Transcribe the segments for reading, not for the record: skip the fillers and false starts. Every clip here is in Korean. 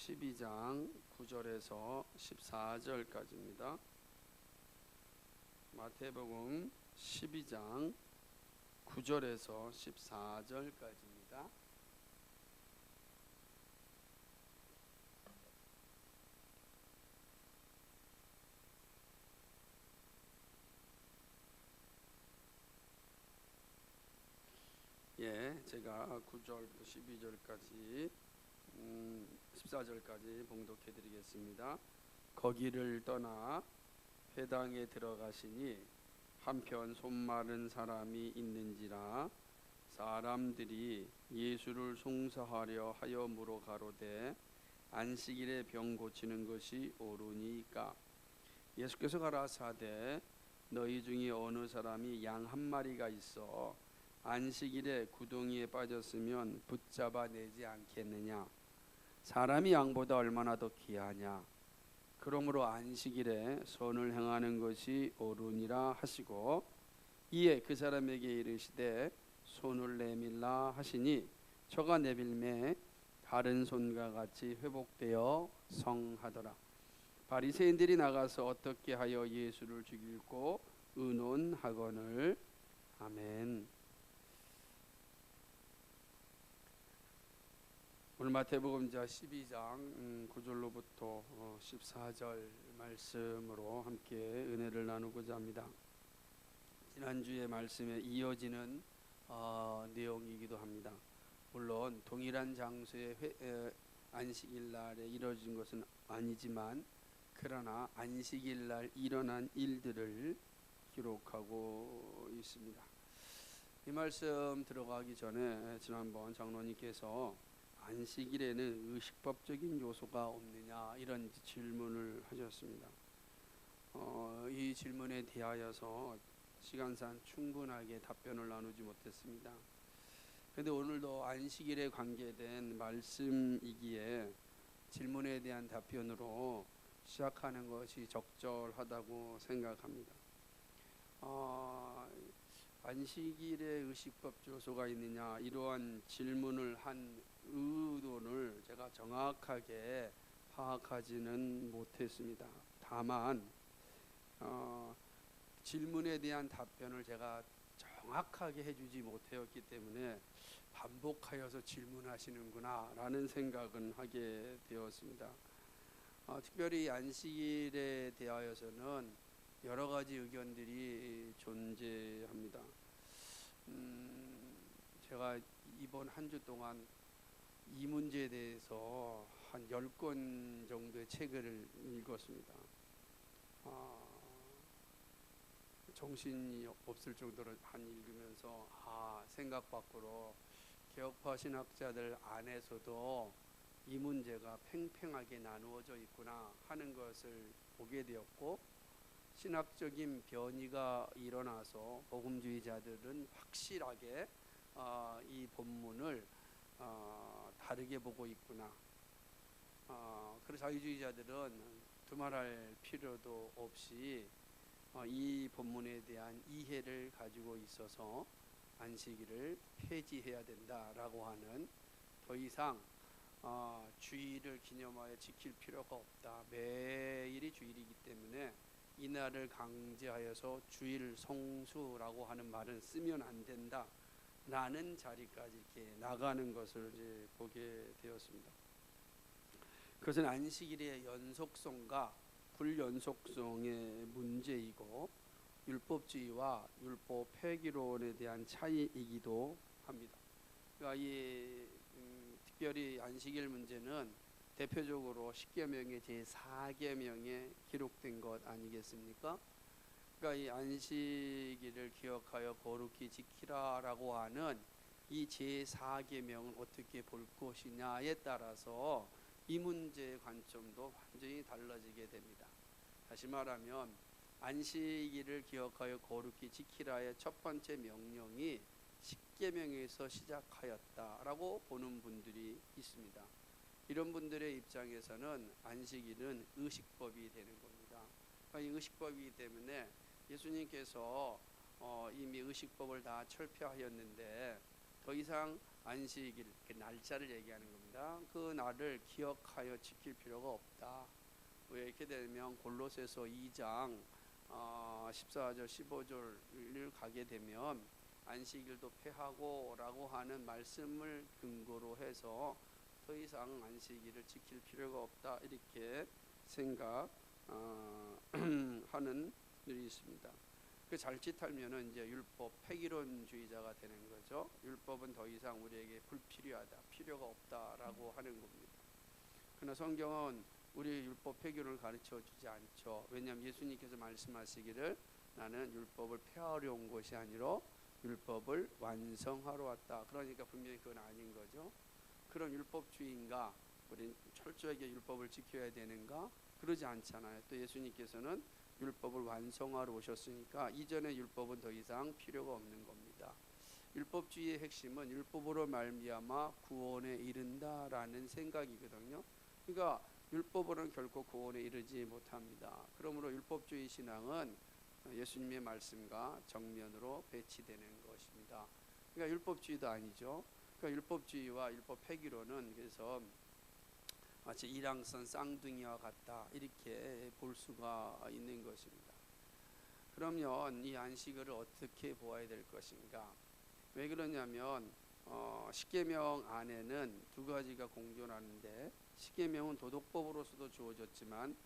12장 9절에서 14절까지입니다. 마태복음 12장 9절에서 14절까지입니다. 제가 9절부터 12절까지 14절까지 봉독해 드리겠습니다. 거기를 떠나 회당에 들어가시니 한편 손 마른 사람이 있는지라 사람들이 예수를 송사하려 하여 물어 가로되 안식일에 병 고치는 것이 옳으니까. 예수께서 가라사대 너희 중에 어느 사람이 양 한 마리가 있어 안식일에 구덩이에 빠졌으면 붙잡아 내지 않겠느냐. 사람이 양보다 얼마나 더 귀하냐. 그러므로 안식일에 선을 행하는 것이 옳으니라 하시고 이에 그 사람에게 이르시되 손을 내밀라 하시니 저가 내밀매 다른 손과 같이 회복되어 성하더라. 바리새인들이 나가서 어떻게 하여 예수를 죽일고 의논하거늘. 아멘. 오늘 마태복음 12장 9절로부터 14절 말씀으로 함께 은혜를 나누고자 합니다. 지난주의 말씀에 이어지는 내용이기도 합니다. 물론 동일한 장소에 안식일 날에 이루어진 것은 아니지만 그러나 안식일 날 일어난 일들을 기록하고 있습니다. 이 말씀 들어가기 전에 지난번 장로님께서 안식일에는 의식법적인 요소가 없느냐 이런 질문을 하셨습니다. 이 질문에 대하여서 시간상 충분하게 답변을 나누지 못했습니다. 그런데 오늘도 안식일에 관계된 말씀이기에 질문에 대한 답변으로 시작하는 것이 적절하다고 생각합니다. 안식일에 의식법 요소가 있느냐 이러한 질문을 한 의도를 제가 정확하게 파악하지는 못했습니다. 다만 질문에 대한 답변을 제가 정확하게 해주지 못하였기 때문에 반복하여서 질문하시는구나 라는 생각은 하게 되었습니다. 특별히 안식일에 대하여서는 여러 가지 의견들이 존재합니다. 제가 이번 한 주 동안 이 문제에 대해서 한 10권 정도의 책을 읽었습니다. 정신이 없을 정도로 읽으면서 생각 밖으로 개혁파 신학자들 안에서도 이 문제가 팽팽하게 나누어져 있구나 하는 것을 보게 되었고, 신학적인 변이가 일어나서 복음주의자들은 확실하게 이 본문을 다르게 보고 있구나. 그래서 자유주의자들은 두말할 필요도 없이 이 본문에 대한 이해를 가지고 있어서 안식일을 폐지해야 된다라고 하는, 더 이상 주일을 기념하여 지킬 필요가 없다. 매일이 주일이기 때문에 이날을 강제하여서 주일 성수라고 하는 말은 쓰면 안 된다 라는 자리까지 이렇게 나가는 것을 이제 보게 되었습니다. 그것은 안식일의 연속성과 불연속성의 문제이고 율법주의와 율법 폐기론에 대한 차이이기도 합니다. 그러니까 특별히 안식일 문제는 대표적으로 십계명의 제4계명에 기록된 것 아니겠습니까? 그러니까 이 안식일을 기억하여 거룩히 지키라라고 하는 이 제4계명을 어떻게 볼 것이냐에 따라서 이 문제의 관점도 완전히 달라지게 됩니다. 다시 말하면 안식일을 기억하여 거룩히 지키라의 첫 번째 명령이 십계명에서 시작하였다라고 보는 분들이 있습니다. 이런 분들의 입장에서는 안식일은 의식법이 되는 겁니다. 그러니까 이 의식법이기 때문에 예수님께서 이미 의식법을 다 철폐하였는데 더 이상 안식일 그 날짜를 얘기하는 겁니다. 그 날을 기억하여 지킬 필요가 없다. 왜 이렇게 되면 골로새서 2장 14절 15절을 가게 되면 안식일도 폐하고라고 하는 말씀을 근거로 해서 더 이상 안식일을 지킬 필요가 없다 이렇게 생각하는 일이 있습니다. 그 자칫하면은 이제 율법 폐기론주의자가 되는 거죠. 율법은 더 이상 우리에게 불필요하다, 필요가 없다라고 하는 겁니다. 그러나 성경은 우리 율법 폐기론을 가르쳐 주지 않죠. 왜냐하면 예수님께서 말씀하시기를 나는 율법을 폐하려 온 것이 아니라 율법을 완성하러 왔다. 그러니까 분명히 그건 아닌 거죠. 그럼 율법주의인가? 우리 철저하게 율법을 지켜야 되는가? 그러지 않잖아요. 또 예수님께서는 율법을 완성하러 오셨으니까 이전의 율법은 더 이상 필요가 없는 겁니다. 율법주의의 핵심은 율법으로 말미암아 구원에 이른다라는 생각이거든요. 그러니까 율법으로는 결코 구원에 이르지 못합니다. 그러므로 율법주의 신앙은 예수님의 말씀과 정면으로 배치되는 것입니다. 그러니까 율법주의도 아니죠. 그러니까 율법주의와 율법 폐기론은 그래서 마치 일랑선 쌍둥이와 같다 이렇게 볼 수가 있는 것입니다. 그러면 이 안식일을 어떻게 보아야 될 것인가? 왜 그러냐면 십계명 안에는 두 가지가 공존하는데 십계명은 도덕법으로서도 주어졌지만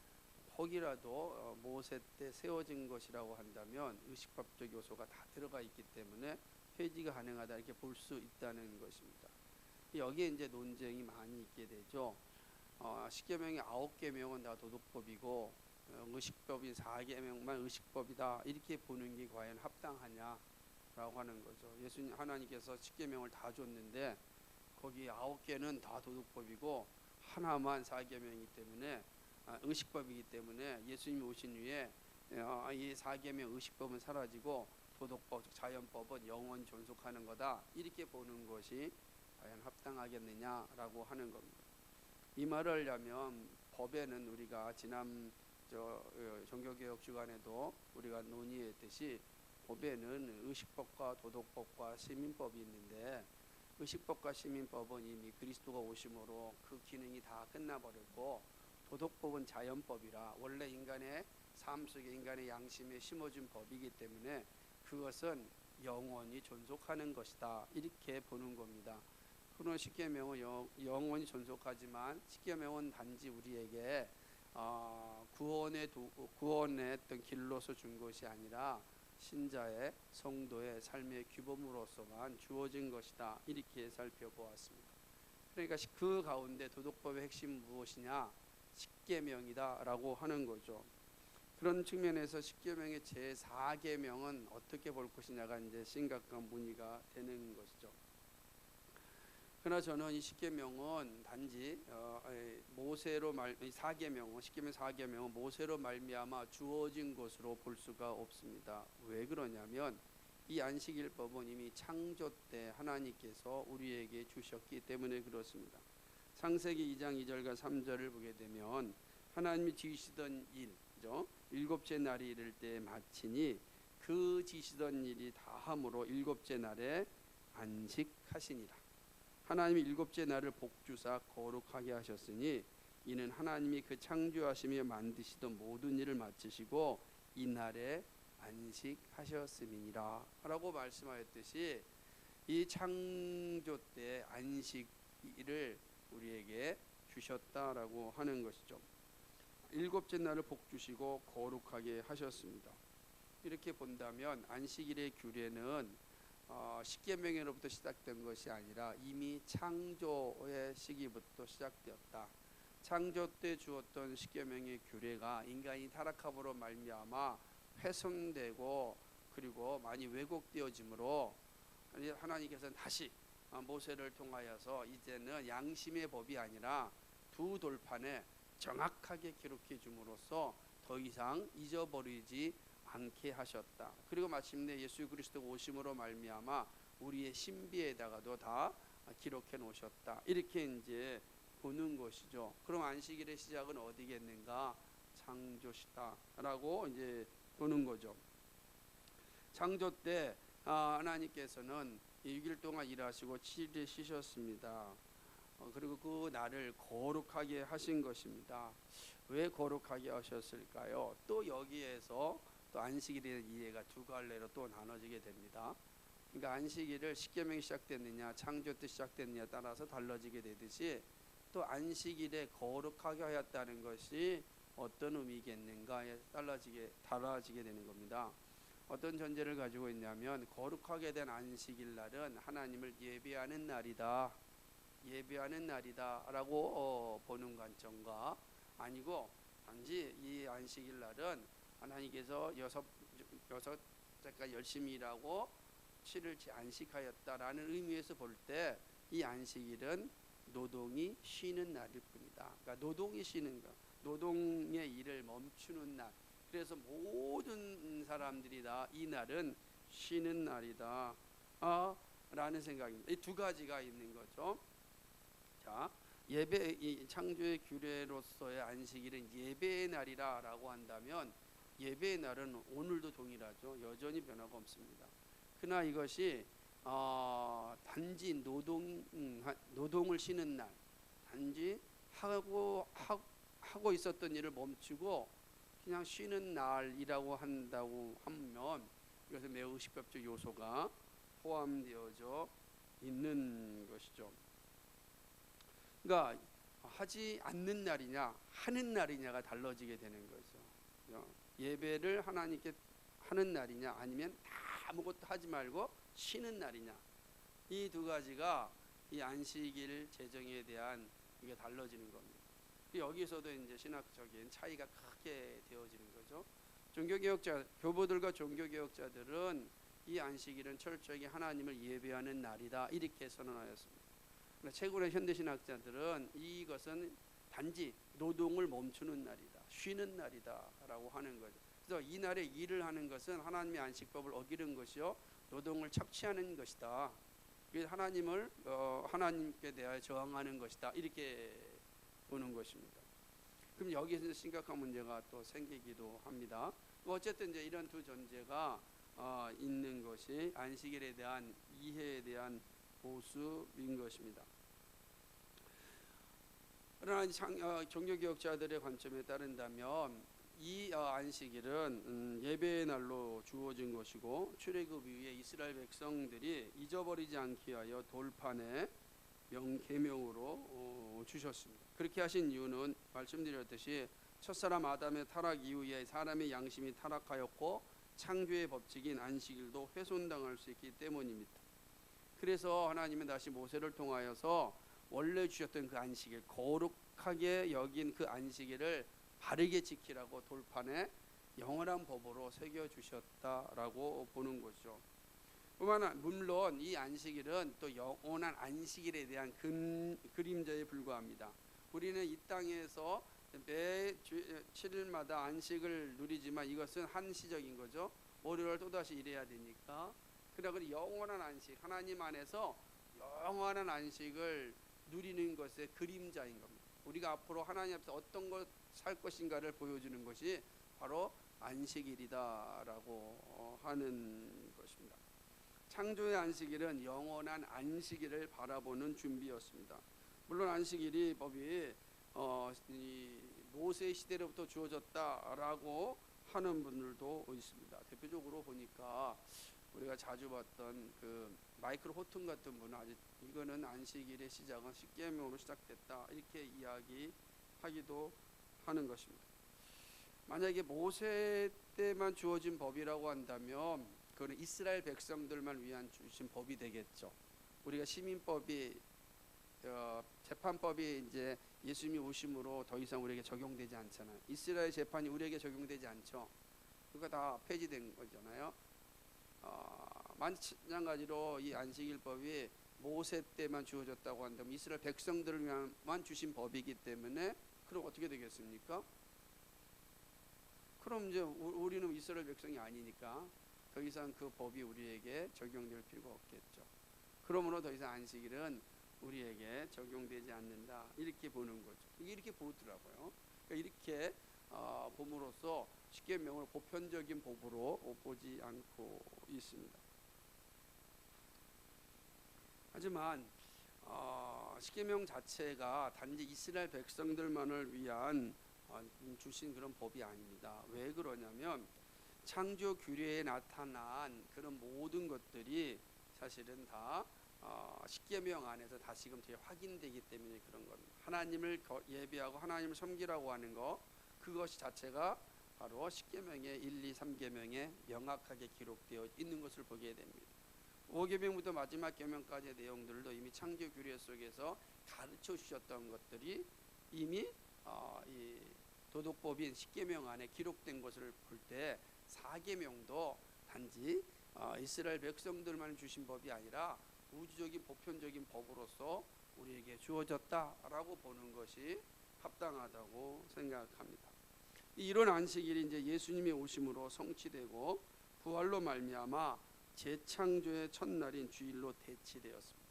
혹이라도 모세 때 세워진 것이라고 한다면 의식법적 요소가 다 들어가 있기 때문에 폐지가 가능하다 이렇게 볼 수 있다는 것입니다. 여기에 이제 논쟁이 많이 있게 되죠. 십계명의 9계명은 다 도덕법이고 의식법인 4계명만 의식법이다 이렇게 보는 게 과연 합당하냐라고 하는 거죠. 예수님 하나님께서 십계명을 다 줬는데 거기 9개는 다 도덕법이고 하나만 4계명이기 때문에 의식법이기 때문에 예수님이 오신 후에 이 4계명 의식법은 사라지고 도덕법, 자연법은 영원 존속하는 거다 이렇게 보는 것이 과연 합당하겠느냐라고 하는 겁니다. 이 말을 하려면 법에는 우리가 지난 종교개혁 주간에도 우리가 논의했듯이 법에는 의식법과 도덕법과 시민법이 있는데 의식법과 시민법은 이미 그리스도가 오심으로 그 기능이 다 끝나버렸고 도덕법은 자연법이라 원래 인간의 삶 속에 인간의 양심에 심어준 법이기 때문에 그것은 영원히 존속하는 것이다 이렇게 보는 겁니다. 그러나 십계명은 영원히 존속하지만 십계명은 단지 우리에게 구원의 어떤 길로서 준 것이 아니라 신자의 성도의 삶의 규범으로서만 주어진 것이다 이렇게 살펴보았습니다. 그러니까 그 가운데 도덕법의 핵심 무엇이냐? 십계명이다라고 하는 거죠. 그런 측면에서 십계명의 제4계명은 어떻게 볼 것이냐가 이제 심각한 문의가 되는 것이죠. 그러나 저는 이 십계명은 단지 모세로 십계명 4계명은 모세로 말미암아 주어진 것으로 볼 수가 없습니다. 왜 그러냐면 이 안식일법은 이미 창조 때 하나님께서 우리에게 주셨기 때문에 그렇습니다. 창세기 2장 2절과 3절을 보게 되면 하나님이 지으시던 일이죠. 일곱째 날이 이를 때 마치니 그 지시던 일이 다함으로 일곱째 날에 안식하시니라. 하나님이 일곱째 날을 복주사 거룩하게 하셨으니 이는 하나님이 그 창조하시며 만드시던 모든 일을 마치시고 이 날에 안식하셨음이니라 라고 말씀하였듯이 이 창조 때 안식일을 우리에게 주셨다라고 하는 것이죠. 일곱째 날을 복주시고 거룩하게 하셨습니다. 이렇게 본다면 안식일의 규례는 십계명으로부터 시작된 것이 아니라 이미 창조의 시기부터 시작되었다. 창조 때 주었던 십계명의 규례가 인간이 타락함으로 말미암아 훼손되고 그리고 많이 왜곡되어지므로 하나님께서는 다시 모세를 통하여서 이제는 양심의 법이 아니라 두 돌판에 정확하게 기록해 줌으로써 더 이상 잊어버리지 않게 하셨다. 그리고 마침내 예수 그리스도 오심으로 말미암아 우리의 신비에다가도 다 기록해 놓으셨다. 이렇게 이제 보는 것이죠. 그럼 안식일의 시작은 어디겠는가? 창조시다라고 이제 보는 거죠. 창조 때 하나님께서는 6일 동안 일하시고 7일에 쉬셨습니다. 그리고 그 날을 거룩하게 하신 것입니다. 왜 거룩하게 하셨을까요? 또 여기에서 또 안식일에 대한 이해가 두 갈래로 또 나눠지게 됩니다. 그러니까 안식일을 십계명이 시작됐느냐 창조 때 시작됐느냐에 따라서 달라지게 되듯이 또 안식일에 거룩하게 하였다는 것이 어떤 의미겠는가에 달라지게 되는 겁니다. 어떤 전제를 가지고 있냐면 거룩하게 된 안식일 날은 하나님을 예배하는 날이다. 예배하는 날이다라고 보는 관점과 아니고 단지 이 안식일 날은 하나님께서 여섯 때까지 열심히 일하고 7일째 안식하였다라는 의미에서 볼 때 이 안식일은 노동이 쉬는 날일 뿐이다. 그러니까 노동이 쉬는 것, 노동의 일을 멈추는 날. 그래서 모든 사람들이 다 이 날은 쉬는 날이다 라는 생각입니다. 이 두 가지가 있는 거죠. 자, 예배, 이 창조의 규례로서의 안식일은 예배의 날이라고 한다면 예배의 날은 오늘도 동일하죠. 여전히 변화가 없습니다. 그러나 이것이 단지 노동을 쉬는 날, 단지 하고 있었던 일을 멈추고 그냥 쉬는 날이라고 한다고 하면 이것은 매우 의식법적 요소가 포함되어져 있는 것이죠. 그러니까 하지 않는 날이냐 하는 날이냐가 달라지게 되는 거죠. 예배를 하나님께 하는 날이냐 아니면 다 아무것도 하지 말고 쉬는 날이냐, 이 두 가지가 이 안식일 제정에 대한 이게 달라지는 겁니다. 여기서도 이제 신학적인 차이가 크게 되어지는 거죠. 교보들과 종교개혁자들은 이 안식일은 철저하게 하나님을 예배하는 날이다 이렇게 선언하였습니다. 최근의 현대신학자들은 이것은 단지 노동을 멈추는 날이다, 쉬는 날이다라고 하는 거죠. 그래서 이 날에 일을 하는 것은 하나님의 안식법을 어기는 것이요 노동을 착취하는 것이다. 하나님께 대하여 저항하는 것이다 이렇게 보는 것입니다. 그럼 여기서 심각한 문제가 또 생기기도 합니다. 어쨌든 이제 이런 두 전제가 있는 것이 안식일에 대한 이해에 대한 보수인 것입니다. 그러나 종교개혁자들의 관점에 따른다면 이 안식일은 예배의 날로 주어진 것이고 출애굽 이후에 이스라엘 백성들이 잊어버리지 않기 위하여 돌판에 계명으로 주셨습니다. 그렇게 하신 이유는 말씀드렸듯이 첫사람 아담의 타락 이후에 사람의 양심이 타락하였고 창조의 법칙인 안식일도 훼손당할 수 있기 때문입니다. 그래서 하나님은 다시 모세를 통하여서 원래 주셨던 그 안식일, 거룩하게 여긴 그 안식일을 바르게 지키라고 돌판에 영원한 법으로 새겨주셨다라고 보는 거죠. 물론 이 안식일은 또 영원한 안식일에 대한 그림자에 불과합니다. 우리는 이 땅에서 매 7일마다 안식을 누리지만 이것은 한시적인 거죠. 월요일 또다시 일해야 되니까. 그러나 영원한 안식, 하나님 안에서 영원한 안식을 누리는 것의 그림자인 겁니다. 우리가 앞으로 하나님 앞에서 어떤 것 살 것인가를 보여주는 것이 바로 안식일이다라고 하는 것입니다. 창조의 안식일은 영원한 안식일을 바라보는 준비였습니다. 물론 안식일이 법이 모세 시대로부터 주어졌다라고 하는 분들도 있습니다. 대표적으로 보니까 우리가 자주 봤던 그 마이클 호튼 같은 분은 아직 이거는 안식일의 시작은 십계명으로 시작됐다 이렇게 이야기하기도 하는 것입니다. 만약에 모세 때만 주어진 법이라고 한다면 그거는 이스라엘 백성들만 위한 주신 법이 되겠죠. 우리가 시민법이 재판법이 이제 예수님이 오심으로 더 이상 우리에게 적용되지 않잖아요. 이스라엘 재판이 우리에게 적용되지 않죠. 그거 다 폐지된 거잖아요. 마찬가지로 이 안식일법이 모세 때만 주어졌다고 한다면 이스라엘 백성들을 위한만 주신 법이기 때문에 그럼 어떻게 되겠습니까? 그럼 이제 우리는 이스라엘 백성이 아니니까 더 이상 그 법이 우리에게 적용될 필요가 없겠죠. 그러므로 더 이상 안식일은 우리에게 적용되지 않는다 이렇게 보는 거죠. 이렇게 보더라고요. 그러니까 이렇게 봄으로써 십계명을 보편적인 법으로 보지 않고 있습니다. 하지만 십계명 자체가 단지 이스라엘 백성들만을 위한 주신 그런 법이 아닙니다. 왜 그러냐면 창조 규례에 나타난 그런 모든 것들이 사실은 다 십계명 안에서 다시금 재확인되기 때문에 그런 겁니다. 하나님을 예배하고 하나님을 섬기라고 하는 것, 그것이 자체가 바로 십계명의 1, 2, 3계명에 명확하게 기록되어 있는 것을 보게 됩니다. 5계명부터 마지막 계명까지의 내용들도 이미 창조 규례 속에서 가르쳐 주셨던 것들이 이미 이 도덕법인 십계명 안에 기록된 것을 볼 때 4계명도 단지 이스라엘 백성들만 주신 법이 아니라 우주적인 보편적인 법으로서 우리에게 주어졌다라고 보는 것이 합당하다고 생각합니다. 이런 안식일이 이제 예수님의 오심으로 성취되고 부활로 말미암아 재창조의 첫날인 주일로 대치되었습니다.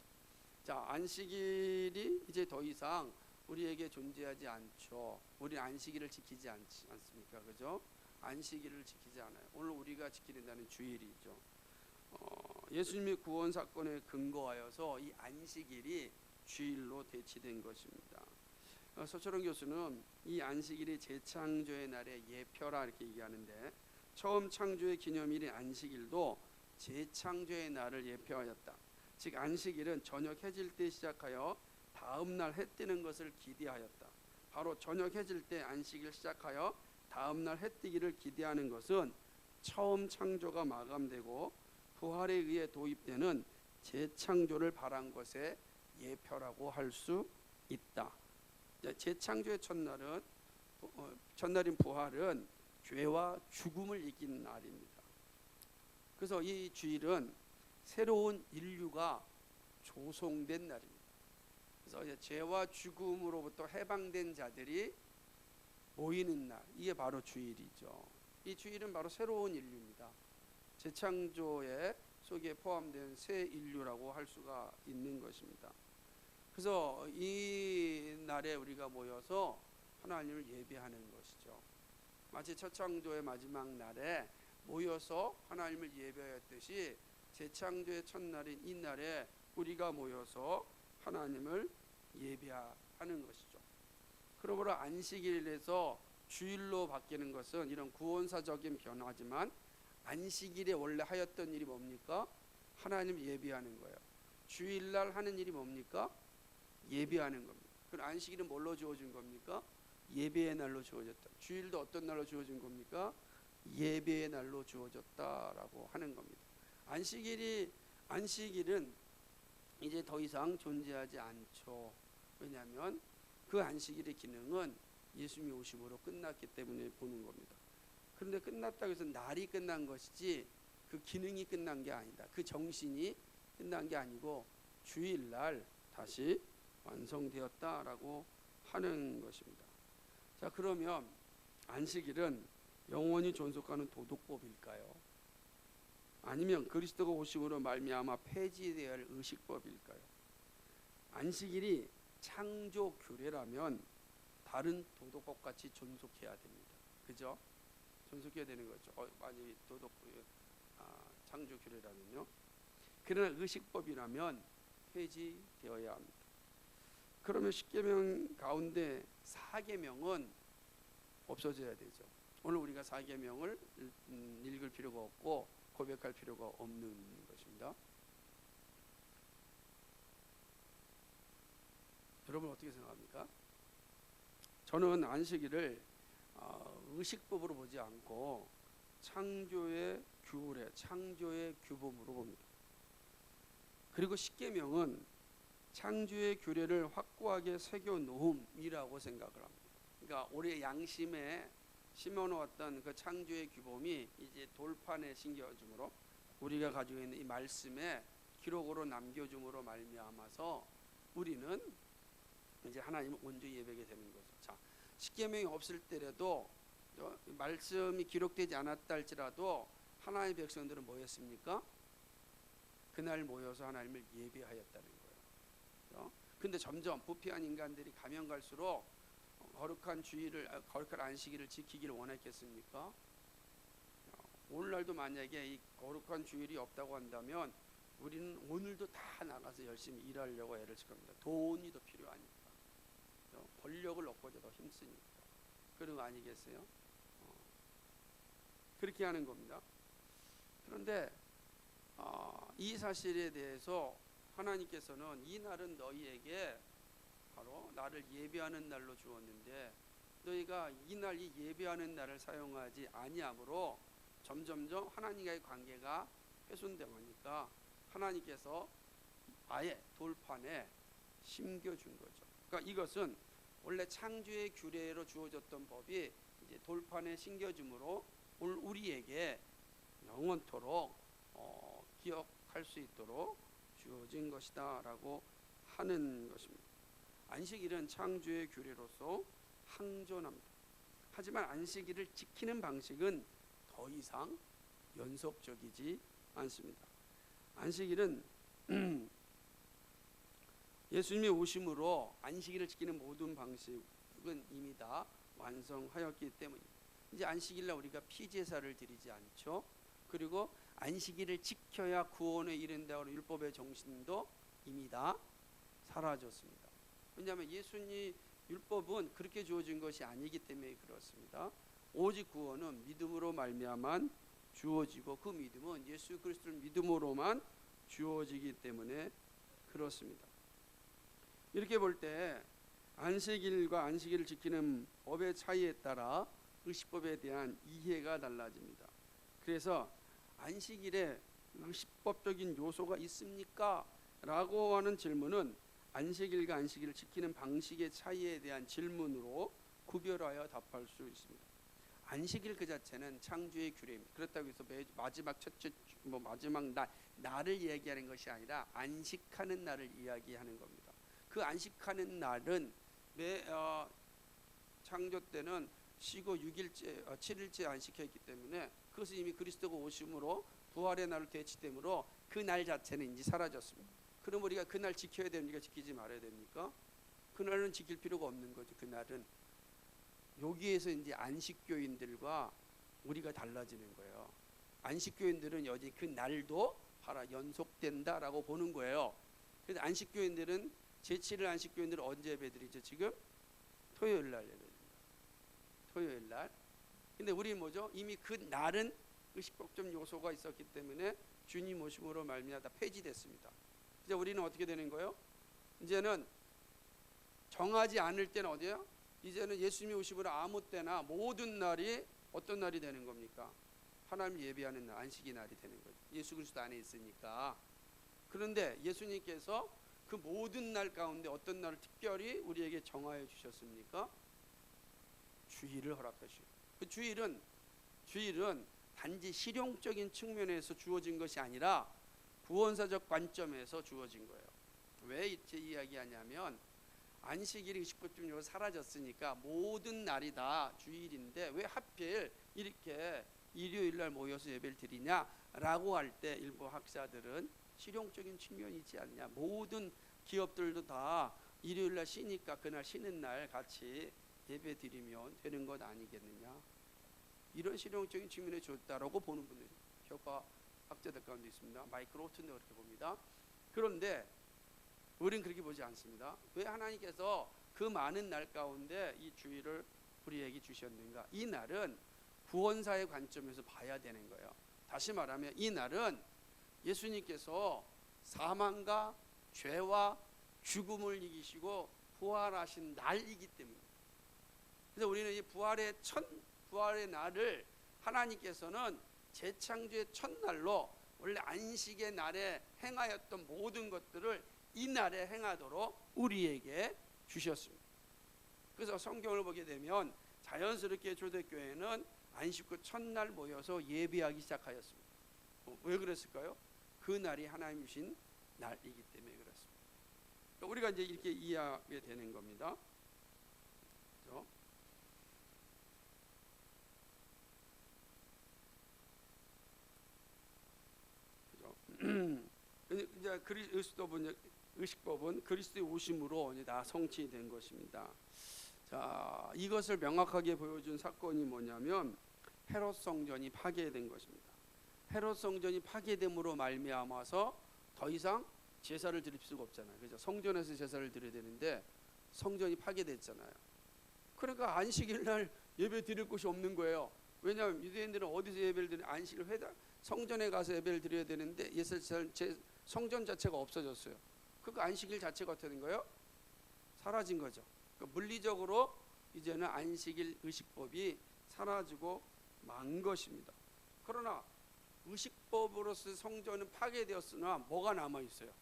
자, 안식일이 이제 더 이상 우리에게 존재하지 않죠. 우리 안식일을 지키지 않습니까? 그죠? 안식일을 지키지 않아요. 오늘 우리가 지키는 주일이죠. 예수님의 구원 사건에 근거하여서 이 안식일이 주일로 대치된 것입니다. 서철원 교수는 이 안식일이 재창조의 날의 예표라 이렇게 얘기하는데, 처음 창조의 기념일인 안식일도 재창조의 날을 예표하였다. 즉 안식일은 저녁 해질 때 시작하여 다음 날 해 뜨는 것을 기대하였다. 바로 저녁 해질 때 안식일 시작하여 다음 날 해 뜨기를 기대하는 것은 처음 창조가 마감되고 부활에 의해 도입되는 재창조를 바란 것의 예표라고 할 수 있다. 재창조의 첫날인 부활은 죄와 죽음을 이긴 날입니다. 그래서 이 주일은 새로운 인류가 조성된 날입니다. 그래서 죄와 죽음으로부터 해방된 자들이 모이는 날, 이게 바로 주일이죠. 이 주일은 바로 새로운 인류입니다. 재창조의 속에 포함된 새 인류라고 할 수가 있는 것입니다. 그래서 이 날에 우리가 모여서 하나님을 예배하는 것이죠. 마치 첫 창조의 마지막 날에 모여서 하나님을 예배하였듯이 재창조의 첫날인 이 날에 우리가 모여서 하나님을 예배하는 것이죠. 그러므로 안식일에서 주일로 바뀌는 것은 이런 구원사적인 변화지만 안식일에 원래 하였던 일이 뭡니까? 하나님 예배하는 거예요. 주일날 하는 일이 뭡니까? 예배하는 겁니다. 그럼 안식일은 뭘로 주어진 겁니까? 예배의 날로 주어졌다. 주일도 어떤 날로 주어진 겁니까? 예배의 날로 주어졌다라고 하는 겁니다. 안식일은 이제 더 이상 존재하지 않죠. 왜냐하면 그 안식일의 기능은 예수님이 오심으로 끝났기 때문에 보는 겁니다. 그런데 끝났다고 해서 날이 끝난 것이지 그 기능이 끝난 게 아니다. 그 정신이 끝난 게 아니고 주일날 다시 완성되었다라고 하는 것입니다. 자, 그러면 안식일은 영원히 존속하는 도덕법일까요? 아니면 그리스도가 오심으로 말미암아 폐지되어야 할 의식법일까요? 안식일이 창조 규례라면 다른 도덕법같이 존속해야 됩니다. 그죠? 존속해야 되는 거죠. 만약에 창조 규례라면요. 그러나 의식법이라면 폐지되어야 합니다. 그러면 10계명 가운데 4계명은 없어져야 되죠. 오늘 우리가 4계명을 읽을 필요가 없고 고백할 필요가 없는 것입니다. 여러분 어떻게 생각합니까? 저는 안식일을 의식법으로 보지 않고 창조의 규례, 창조의 규범으로 봅니다. 그리고 10계명은 창조의 규례를 확고하게 새겨놓음이라고 생각을 합니다. 그러니까 우리의 양심에 심어놓았던 그 창조의 규범이 이제 돌판에 심겨줌으로 우리가 가지고 있는 이 말씀에 기록으로 남겨줌으로 말미암아서 우리는 이제 하나님을 온전히 예배하게 되는 거죠. 자, 10계명이 없을 때라도 말씀이 기록되지 않았다 할지라도 하나님의 백성들은 뭐였습니까? 그날 모여서 하나님을 예배하였다는 거예요. 근데 점점 부패한 인간들이 가면 갈수록 거룩한 안식일을 지키기를 원했겠습니까? 오늘날도 만약에 이 거룩한 주일이 없다고 한다면 우리는 오늘도 다 나가서 열심히 일하려고 애를 쓸 겁니다. 돈이 더 필요하니까. 권력을 얻고자 더 힘쓰니까. 그런 거 아니겠어요? 그렇게 하는 겁니다. 그런데 이 사실에 대해서 하나님께서는 이 날은 너희에게 바로 나를 예배하는 날로 주었는데 너희가 이 날 이 예배하는 날을 사용하지 아니함으로 점점점 하나님과의 관계가 훼손되니까 하나님께서 아예 돌판에 심겨준 거죠. 그러니까 이것은 원래 창조의 규례로 주어졌던 법이 이제 돌판에 심겨줌으로 오늘 우리에게 영원토록 기억할 수 있도록 주어진 것이다라고 하는 것입니다. 안식일은 창조의 규례로서 항존합니다. 하지만 안식일을 지키는 방식은 더 이상 연속적이지 않습니다. 안식일은 예수님의 오심으로 안식일을 지키는 모든 방식은 이미 다 완성하였기 때문입니다. 이제 안식일날 우리가 피제사를 드리지 않죠. 그리고 안식일을 지켜야 구원에 이른다는 율법의 정신도 이미 다 사라졌습니다. 왜냐하면 예수님 율법은 그렇게 주어진 것이 아니기 때문에 그렇습니다. 오직 구원은 믿음으로 말미암아 주어지고 그 믿음은 예수 그리스도를 믿음으로만 주어지기 때문에 그렇습니다. 이렇게 볼 때 안식일과 안식일을 지키는 법의 차이에 따라 의식법에 대한 이해가 달라집니다. 그래서 안식일에 의식법적인 요소가 있습니까? 라고 하는 질문은 안식일과 안식일을 지키는 방식의 차이에 대한 질문으로 구별하여 답할 수 있습니다. 안식일 그 자체는 창조의 규례입니다. 그렇다고 해서 마지막 첫째 마지막 날을 얘기하는 것이 아니라 안식하는 날을 이야기하는 겁니다. 그 안식하는 날은 창조 때는 쉬고 6일째 7일째 안식했기 때문에 그것은 이미 그리스도가 오심으로 부활의 날을 대치되므로 그 날 자체는 이제 사라졌습니다. 그럼 우리가 그 날 지켜야 됩니까? 지키지 말아야 됩니까? 그 날은 지킬 필요가 없는 거죠. 그 날은 여기에서 이제 안식교인들과 우리가 달라지는 거예요. 안식교인들은 여전히 그 날도 바로 연속된다라고 보는 거예요. 그래서 안식교인들은 제7일 안식교인들은 언제 예배드리죠? 지금 토요일 날 예배드립니다. 토요일 날. 근데 우리 뭐죠? 이미 그 날은 의식법적 요소가 있었기 때문에 주님 오심으로 말미암아 폐지됐습니다. 이제 우리는 어떻게 되는 거예요? 이제는 정하지 않을 때는 어디요? 이제는 예수님이 오심으로 아무 때나 모든 날이 어떤 날이 되는 겁니까? 하나님 예배하는 날, 안식의 날이 되는 거죠. 예수 그리스도 안에 있으니까. 그런데 예수님께서 그 모든 날 가운데 어떤 날을 특별히 우리에게 정하여 주셨습니까? 주일을 허락해 주셨어요. 그 주일은 단지 실용적인 측면에서 주어진 것이 아니라 구원사적 관점에서 주어진 거예요. 왜 이렇게 이야기하냐면 안식일이 의식법적으로 사라졌으니까 모든 날이 다 주일인데 왜 하필 이렇게 일요일 날 모여서 예배를 드리냐라고 할 때 일부 학자들은 실용적인 측면이 있지 않냐. 모든 기업들도 다 일요일 날 쉬니까 그날 쉬는 날 같이 예배 드리면 되는 것 아니겠느냐. 이런 실용적인 측면에 줬다라고 보는 분들이 교과 학자들 가운데 있습니다. 마이클 오튼도 그렇게 봅니다. 그런데 우리는 그렇게 보지 않습니다. 왜 하나님께서 그 많은 날 가운데 이 주일을 우리에게 주셨는가? 이 날은 구원사의 관점에서 봐야 되는 거예요. 다시 말하면 이 날은 예수님께서 사망과 죄와 죽음을 이기시고 부활하신 날이기 때문입니다. 그래서 우리는 이 부활의 날을 하나님께서는 재창조의 첫날로 원래 안식의 날에 행하였던 모든 것들을 이 날에 행하도록 우리에게 주셨습니다. 그래서 성경을 보게 되면 자연스럽게 초대교회는 안식 후 첫날 모여서 예배하기 시작하였습니다. 왜 그랬을까요? 그 날이 하나님 주신 날이기 때문에 그렇습니다. 우리가 이제 이렇게 이해하게 되는 겁니다. 그렇죠? 이제 의식법은 그리스도의 오심으로 이제 다 성취된 것입니다. 자, 이것을 명확하게 보여준 사건이 뭐냐면 헤롯 성전이 파괴된 것입니다. 헤롯 성전이 파괴됨으로 말미암아서 더 이상 제사를 드릴 수가 없잖아요. 그죠? 성전에서 제사를 드려야 되는데 성전이 파괴됐잖아요. 그러니까 안식일 날 예배 드릴 곳이 없는 거예요. 왜냐하면 유대인들은 어디서 예배를 드리냐? 안식일 회당 성전에 가서 예배를 드려야 되는데 성전 자체가 없어졌어요. 그러니까 안식일 자체가 어떻게 된 거예요? 사라진 거죠. 그러니까 물리적으로 이제는 안식일 의식법이 사라지고 만 것입니다. 그러나 의식법으로서 성전은 파괴되었으나 뭐가 남아 있어요?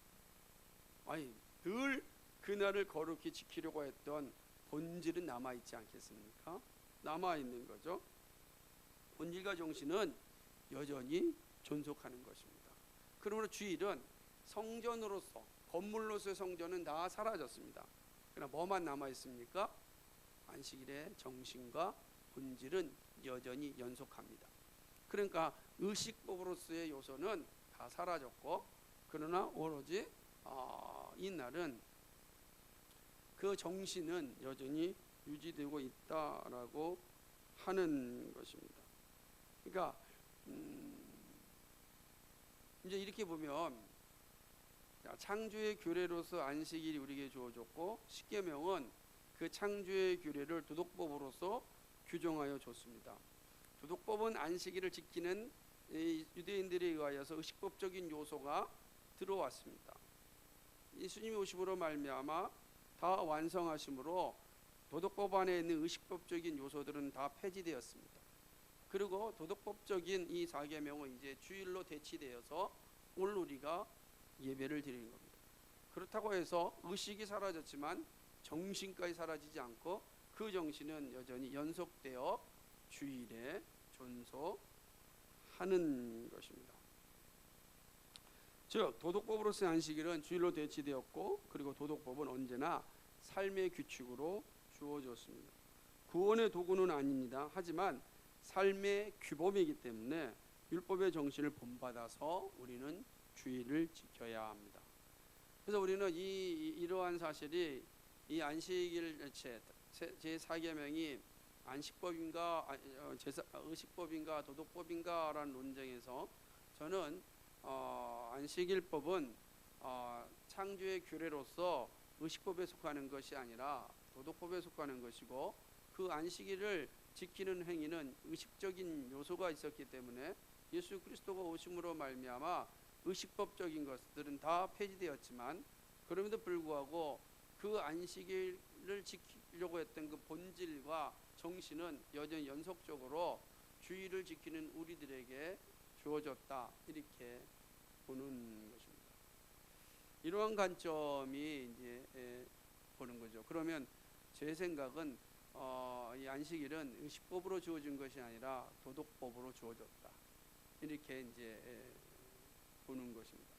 아니, 늘 그날을 거룩히 지키려고 했던 본질은 남아 있지 않겠습니까? 남아 있는 거죠. 본질과 정신은 여전히 존속하는 것입니다. 그러므로 주일은 성전으로서, 건물로서의 성전은 다 사라졌습니다. 그러나 뭐만 남아 있습니까? 안식일의 정신과 본질은 여전히 연속합니다. 그러니까 의식법으로서의 요소는 다 사라졌고, 그러나 오로지 이 날은 그 정신은 여전히 유지되고 있다라고 하는 것입니다. 그러니까 이제 이렇게 보면 창조의 규례로서 안식일이 우리에게 주어졌고, 십계명은 그 창조의 규례를 도덕법으로서 규정하여 줬습니다. 도덕법은 안식일을 지키는 유대인들에 의하여서 의식법적인 요소가 들어왔습니다. 예수님이 오심으로 말미암아 다 완성하심으로 도덕법 안에 있는 의식법적인 요소들은 다 폐지되었습니다. 그리고 도덕법적인 이 4계명은 이제 주일로 대치되어서 오늘 우리가 예배를 드리는 겁니다. 그렇다고 해서 의식이 사라졌지만 정신까지 사라지지 않고 그 정신은 여전히 연속되어 주일에 존속하는 것입니다. 즉 도덕법으로서의 안식일은 주일로 대치되었고, 그리고 도덕법은 언제나 삶의 규칙으로 주어졌습니다. 구원의 도구는 아닙니다. 하지만 삶의 규범이기 때문에 율법의 정신을 본받아서 우리는 주일을 지켜야 합니다. 그래서 우리는 이러한 사실이 이 안식일 제4계명이 안식법인가 의식법인가 도덕법인가라는 논쟁에서 저는 안식일법은 창조의 규례로서 의식법에 속하는 것이 아니라 도덕법에 속하는 것이고, 그 안식일을 지키는 행위는 의식적인 요소가 있었기 때문에 예수 그리스도가 오심으로 말미암아 의식법적인 것들은 다 폐지되었지만, 그럼에도 불구하고 그 안식일을 지키려고 했던 그 본질과 정신은 여전히 연속적으로 주일을 지키는 우리들에게 주어졌다, 이렇게 보는 것입니다. 이러한 관점이 이제 보는 거죠. 그러면 제 생각은 이 안식일은 의식법으로 주어진 것이 아니라 도덕법으로 주어졌다, 이렇게 이제 보는 것입니다.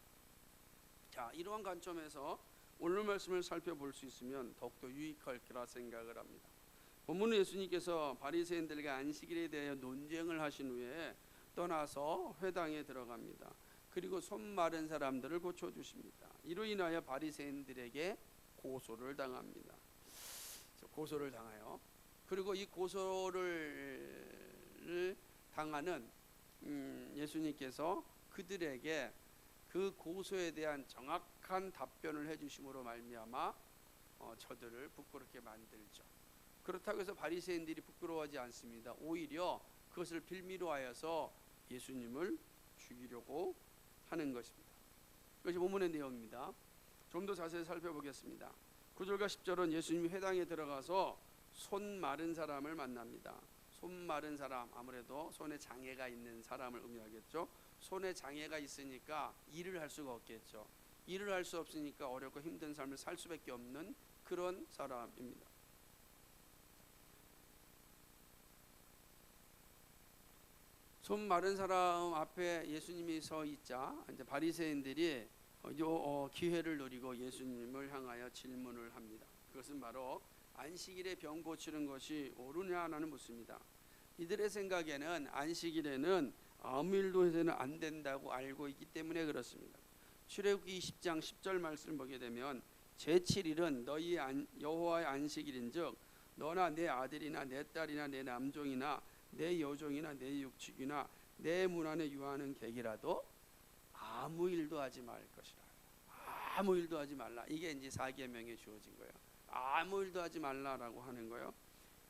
자, 이러한 관점에서 오늘 말씀을 살펴볼 수 있으면 더욱더 유익할 거라 생각을 합니다. 본문은 예수님께서 바리새인들과 안식일에 대해 논쟁을 하신 후에 떠나서 회당에 들어갑니다. 그리고 손 마른 사람들을 고쳐주십니다. 이로 인하여 바리새인들에게 고소를 당합니다. 고소를 당해요. 그리고 이 고소를 당하는 예수님께서 그들에게 그 고소에 대한 정확한 답변을 해주심으로 말미암아 저들을 부끄럽게 만들죠. 그렇다고 해서 바리새인들이 부끄러워하지 않습니다. 오히려 그것을 빌미로 하여서 예수님을 죽이려고 하는 것입니다. 그것이 본문의 내용입니다. 좀 더 자세히 살펴보겠습니다. 9절과 10절은 예수님이 회당에 들어가서 손 마른 사람을 만납니다. 손 마른 사람, 아무래도 손에 장애가 있는 사람을 의미하겠죠. 손에 장애가 있으니까 일을 할 수가 없겠죠. 일을 할 수 없으니까 어렵고 힘든 삶을 살 수밖에 없는 그런 사람입니다. 손 마른 사람 앞에 예수님이 서 있자 이제 바리새인들이 기회를 노리고 예수님을 향하여 질문을 합니다. 그것은 바로 안식일에 병 고치는 것이 옳으냐라는 묻습니다. 이들의 생각에는 안식일에는 아무 일도 해서는 안 된다고 알고 있기 때문에 그렇습니다. 출애굽기 20장 10절 말씀을 보게 되면 제7일은 너희 여호와의 안식일인즉 너나 내 아들이나 내 딸이나 내 남종이나 내 여종이나 내 육축이나 내 문 안에 유하는 객이라도 아무 일도 하지 말 것이라. 아무 일도 하지 말라. 이게 이제 사계명에 주어진 거예요. 아무 일도 하지 말라라고 하는 거예요.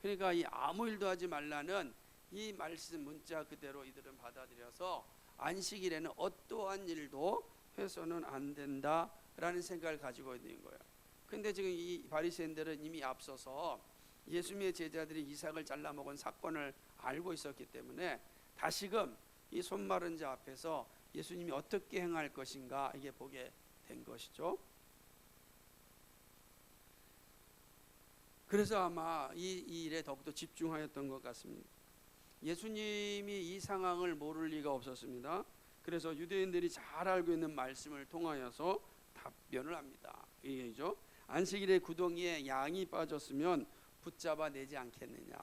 그러니까 이 아무 일도 하지 말라는 이 말씀 문자 그대로 이들은 받아들여서 안식일에는 어떠한 일도 해서는 안 된다라는 생각을 가지고 있는 거예요. 근데 지금 이 바리새인들은 이미 앞서서 예수님의 제자들이 이삭을 잘라 먹은 사건을 알고 있었기 때문에 다시금 이 손 마른 자 앞에서 예수님이 어떻게 행할 것인가 이게 보게 된 것이죠. 그래서 아마 이 일에 더욱더 집중하였던 것 같습니다. 예수님이 이 상황을 모를 리가 없었습니다. 그래서 유대인들이 잘 알고 있는 말씀을 통하여서 답변을 합니다. 이 얘기죠. 안식일에 구덩이에 양이 빠졌으면 붙잡아 내지 않겠느냐.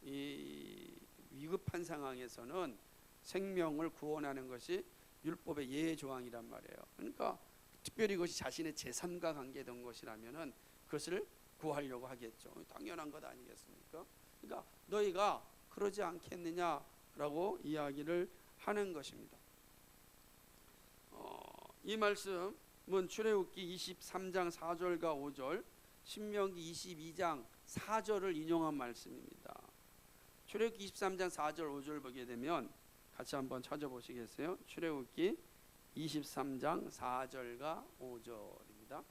이 위급한 상황에서는 생명을 구원하는 것이 율법의 예의 조항이란 말이에요. 그러니까 특별히 그것이 자신의 재산과 관계된 것이라면은 그것을 구하려고 하겠죠. 당연한 것 아니겠습니까? 그러니까 너희가 그러지 않겠느냐라고 이야기를 하는 것입니다. 이 말씀은 출애굽기 23장 4절과 5절, 신명기 22장 4절을 인용한 말씀입니다. 출애굽기 23장 4절 5절 보게 되면 같이 한번 찾아보시겠어요? 출애굽기 23장 4절과 5절입니다.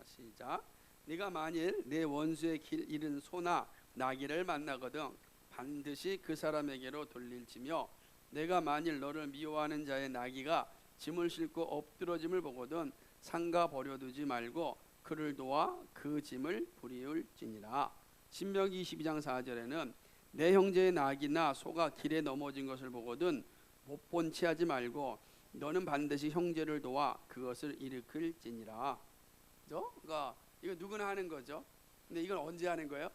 시작. 네가 만일 내 원수의 길 잃은 소나 나귀를 만나거든 반드시 그 사람에게로 돌릴지며 내가 만일 너를 미워하는 자의 나귀가 짐을 싣고 엎드러짐을 보거든 삼가 버려두지 말고 그를 도와 그 짐을 부리울지니라. 신명기 22장 4절에는 내 형제의 나귀나 소가 길에 넘어진 것을 보거든 못 본 채 하지 말고 너는 반드시 형제를 도와 그것을 일으킬지니라. 그러니까 이거 누구나 하는 거죠. 근데 이건 언제 하는 거예요?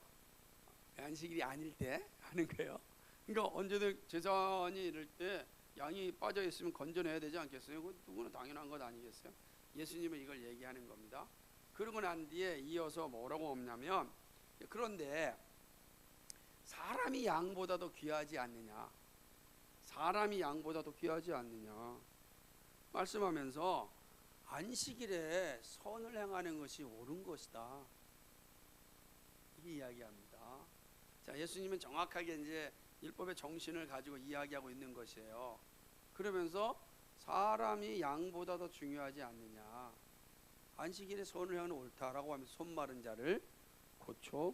안식일이 아닐 때 하는 거예요. 그러니까 언제든 재산이 이럴 때 양이 빠져 있으면 건져내야 되지 않겠어요? 그건 누구나 당연한 것 아니겠어요? 예수님은 이걸 얘기하는 겁니다. 그러고 난 뒤에 이어서 뭐라고 없냐면 그런데 사람이 양보다 더 귀하지 않느냐? 사람이 양보다 더 귀하지 않느냐? 말씀하면서 안식일에 선을 행하는 것이 옳은 것이다. 이 이야기합니다. 자, 예수님은 정확하게 이제 율법의 정신을 가지고 이야기하고 있는 것이에요. 그러면서 사람이 양보다 더 중요하지 않느냐. 안식일에 선을 행하는 옳다라고 하면서 손 마른 자를 고쳐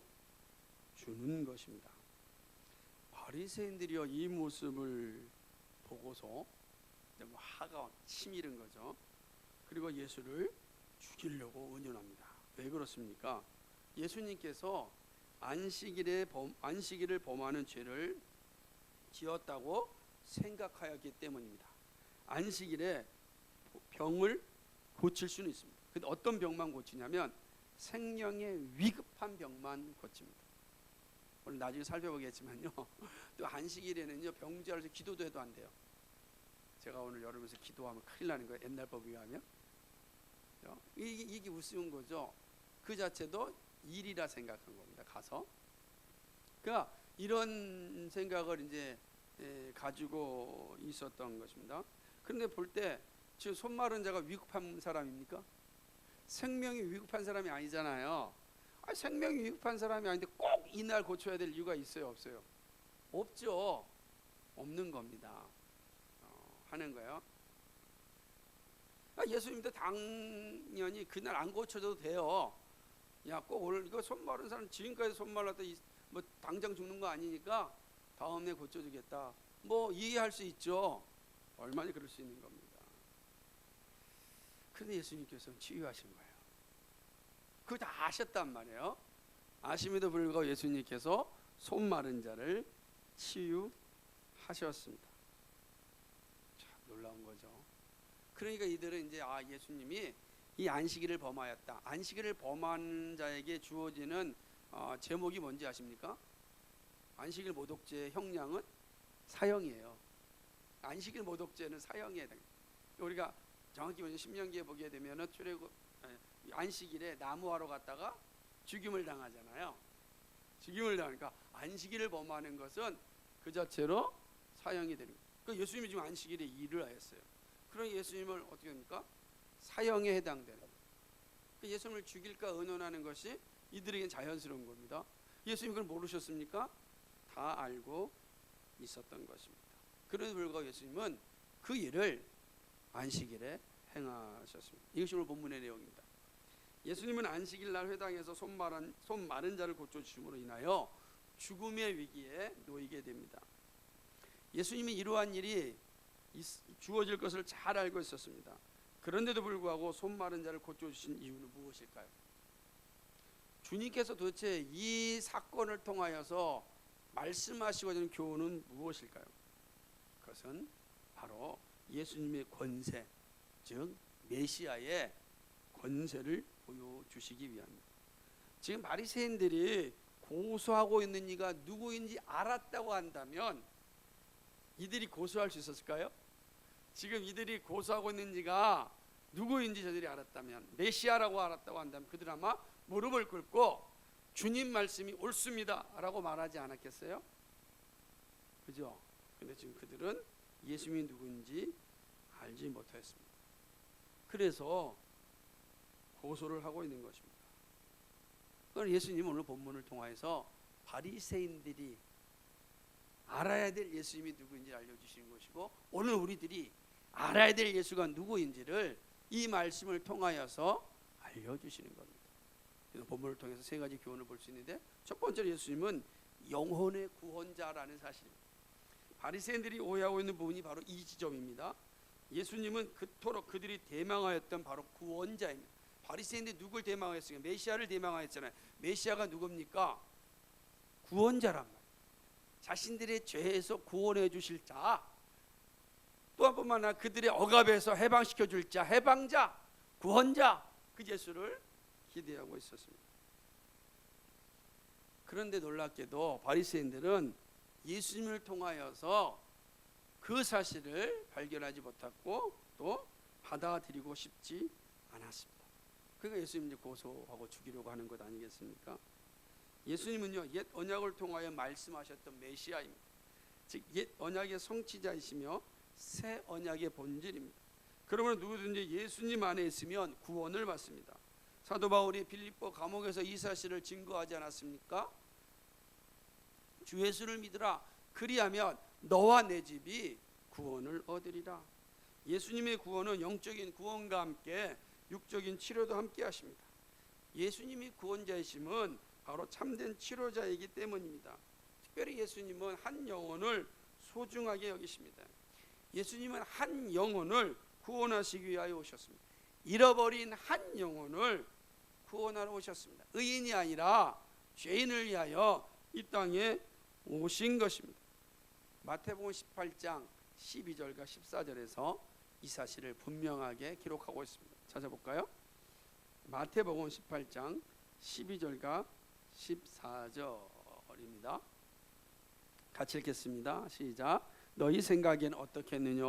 주는 것입니다. 바리새인들이요 이 모습을 보고서 뭐 화가 치밀은 거죠. 그리고 예수를 죽이려고 의논합니다. 왜 그렇습니까? 예수님께서 안식일을 범하는 죄를 지었다고 생각하였기 때문입니다. 안식일에 병을 고칠 수는 있습니다. 근데 어떤 병만 고치냐면 생명의 위급한 병만 고칩니다. 오늘 나중에 살펴보겠지만요. 또 안식일에는요 병자로서 기도도 해도 안 돼요. 제가 오늘 여러분에서 기도하면 큰일 나는 거예요. 옛날 법에 의하면. 이게 우스운 거죠. 그 자체도 일이라 생각한 겁니다. 가서. 그러니까 이런 생각을 이제 가지고 있었던 것입니다. 그런데 볼 때 지금 손 마른 자가 위급한 사람입니까? 생명이 위급한 사람이 아니잖아요. 생명이 위급한 사람이 아닌데 꼭 이날 고쳐야 될 이유가 있어요, 없어요? 없죠. 없는 겁니다. 하는 거예요. 예수님도 당연히 그날 안 고쳐줘도 돼요. 야, 꼭 오늘 이거 손 마른 사람 지금까지 손 말랐다 뭐 당장 죽는 거 아니니까 다음에 고쳐주겠다. 뭐 이해할 수 있죠. 얼마나 그럴 수 있는 겁니다. 그런데 예수님께서는 치유하신 거예요. 그거 다 아셨단 말이에요. 아심에도 불구하고 예수님께서 손 마른 자를 치유하셨습니다. 참 놀라운 거죠. 그러니까 이들은 이제 예수님이 이 안식일을 범하였다. 안식일을 범한 자에게 주어지는 제목이 뭔지 아십니까? 안식일 모독죄의 형량은 사형이에요. 안식일 모독죄는 사형이에요. 우리가 정확히 보면 신명기에 보게 되면은 안식일에 나무하러 갔다가 죽임을 당하잖아요. 죽임을 당하니까 안식일을 범하는 것은 그 자체로 사형이 되는 거예요. 그러니까 예수님이 지금 안식일에 일을 하였어요. 그럼 예수님을 어떻게 합니까? 사형에 해당되는 거예요. 그러니까 예수님을 죽일까 의논하는 것이 이들에겐 자연스러운 겁니다. 예수님이 그걸 모르셨습니까? 다 알고 있었던 것입니다. 그럼에도 불구하고 예수님은 그 일을 안식일에 행하셨습니다. 이것이 오늘 본문의 내용입니다. 예수님은 안식일 날 회당에서 손 마른 자를 고쳐주심으로 인하여 죽음의 위기에 놓이게 됩니다. 예수님이 이러한 일이 주어질 것을 잘 알고 있었습니다. 그런데도 불구하고 손 마른 자를 고쳐주신 이유는 무엇일까요? 주님께서 도대체 이 사건을 통하여서 말씀하시고자 하는 교훈은 무엇일까요? 그것은 바로 예수님의 권세, 즉 메시아의 권세를 보여주시기 위함입니다. 지금 바리새인들이 고소하고 있는 이가 누구인지 알았다고 한다면 이들이 고소할 수 있었을까요? 지금 이들이 고소하고 있는 이가 누구인지 저들이 알았다면, 메시아라고 알았다고 한다면 그들 아마 무릎을 꿇고 주님 말씀이 옳습니다 라고 말하지 않았겠어요? 그죠? 근데 지금 그들은 예수님이 누구인지 알지 못하였습니다. 그래서 고소를 하고 있는 것입니다. 그럼 예수님은 오늘 본문을 통해서 바리새인들이 알아야 될 예수님이 누구인지 알려주시는 것이고, 오늘 우리들이 알아야 될 예수가 누구인지를 이 말씀을 통하여서 알려주시는 겁니다. 그래서 본문을 통해서 세 가지 교훈을 볼 수 있는데, 첫 번째로 예수님은 영혼의 구원자라는 사실입니다. 바리새인들이 오해하고 있는 부분이 바로 이 지점입니다. 예수님은 그토록 그들이 대망하였던 바로 구원자입니다. 바리새인들이 누굴 대망하였어요? 메시아를 대망하였잖아요. 메시아가 누굽니까? 구원자란 말이에요. 자신들의 죄에서 구원해 주실 자, 또 한 번만 그들의 억압에서 해방시켜 줄 자, 해방자, 구원자, 그 예수를 기대하고 있었습니다. 그런데 놀랍게도 바리새인들은 예수님을 통하여서 그 사실을 발견하지 못했고 또 받아들이고 싶지 않았습니다. 그러니까 예수님을 고소하고 죽이려고 하는 것 아니겠습니까? 예수님은요, 옛 언약을 통하여 말씀하셨던 메시아입니다. 즉 옛 언약의 성취자이시며 새 언약의 본질입니다. 그러므로 누구든지 예수님 안에 있으면 구원을 받습니다. 사도 바울이 빌립보 감옥에서 이 사실을 증거하지 않았습니까? 주 예수를 믿으라, 그리하면 너와 내 집이 구원을 얻으리라. 예수님의 구원은 영적인 구원과 함께 육적인 치료도 함께 하십니다. 예수님이 구원자이심은 바로 참된 치료자이기 때문입니다. 특별히 예수님은 한 영혼을 소중하게 여기십니다. 예수님은 한 영혼을 구원하시기 위하여 오셨습니다. 잃어버린 한 영혼을 구원하러 오셨습니다. 의인이 아니라 죄인을 위하여 이 땅에 오신 것입니다. 마태복음 18장 12절과 14절에서 이 사실을 분명하게 기록하고 있습니다. 찾아볼까요? 마태복음 18장 12절과 14절입니다. 같이 읽겠습니다. 시작. 너희 생각엔 어떻겠느냐?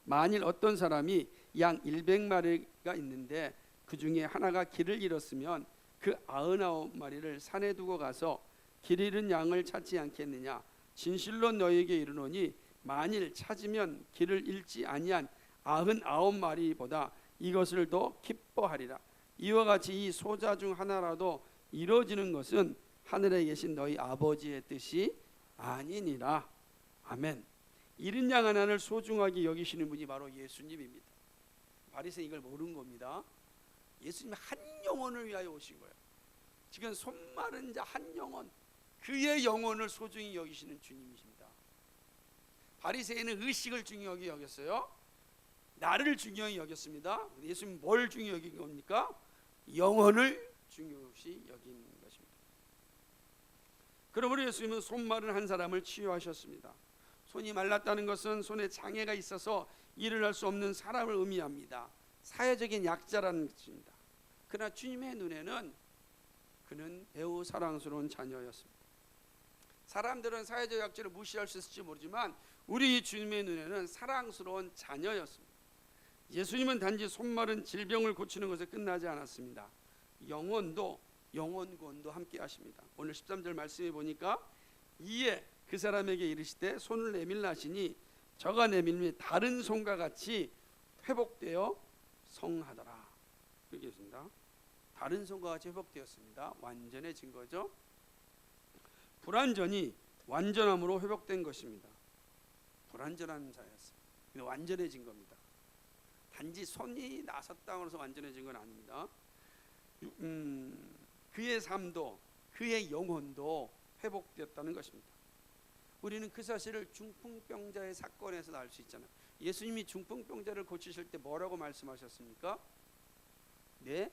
만일 어떤 사람이 양 100마리가 있는데 그 중에 하나가 길을 잃었으면 그 99마리를 산에 두고 가서 길 잃은 양을 찾지 않겠느냐? 진실로 너희에게 이르노니 만일 찾으면 길을 잃지 아니한 99마리보다 이것을 더 기뻐하리라. 이와 같이 이 소자 중 하나라도 이루어지는 것은 하늘에 계신 너희 아버지의 뜻이 아니니라. 아멘. 잃은 양 하나를 소중하게 여기시는 분이 바로 예수님입니다. 바리새인 이걸 모르는 겁니다. 예수님이 한 영혼을 위하여 오신 거예요. 지금 손 마른 자 한 영혼, 그의 영혼을 소중히 여기시는 주님이십니다. 바리새인은 의식을 중요하게 여겼어요. 나를 중요히 여겼습니다. 예수님은 뭘 중요히 여긴 겁니까? 영혼을 중요시 여긴 것입니다. 그러므로 예수님은 손 마른 한 사람을 치유하셨습니다. 손이 말랐다는 것은 손에 장애가 있어서 일을 할 수 없는 사람을 의미합니다. 사회적인 약자라는 뜻입니다. 그러나 주님의 눈에는 그는 매우 사랑스러운 자녀였습니다. 사람들은 사회적 약자를 무시할 수 있을지 모르지만 우리 주님의 눈에는 사랑스러운 자녀였습니다. 예수님은 단지 손 마른 질병을 고치는 것에 끝나지 않았습니다. 영혼도 영혼 구원도 함께 하십니다. 오늘 13절 말씀해 보니까 이에 그 사람에게 이르시되 손을 내밀라 하시니 저가 내밀면 다른 손과 같이 회복되어 성하더라. 그렇게 했습니다. 다른 손과 같이 회복되었습니다. 완전해진 거죠. 불완전히 완전함으로 회복된 것입니다. 불완전한 자였어요. 근데 완전해진 겁니다. 단지 손이 나섰다고 해서 완전해진 건 아닙니다. 그의 삶도 그의 영혼도 회복되었다는 것입니다. 우리는 그 사실을 중풍병자의 사건에서 알 수 있잖아요. 예수님이 중풍병자를 고치실 때 뭐라고 말씀하셨습니까? 내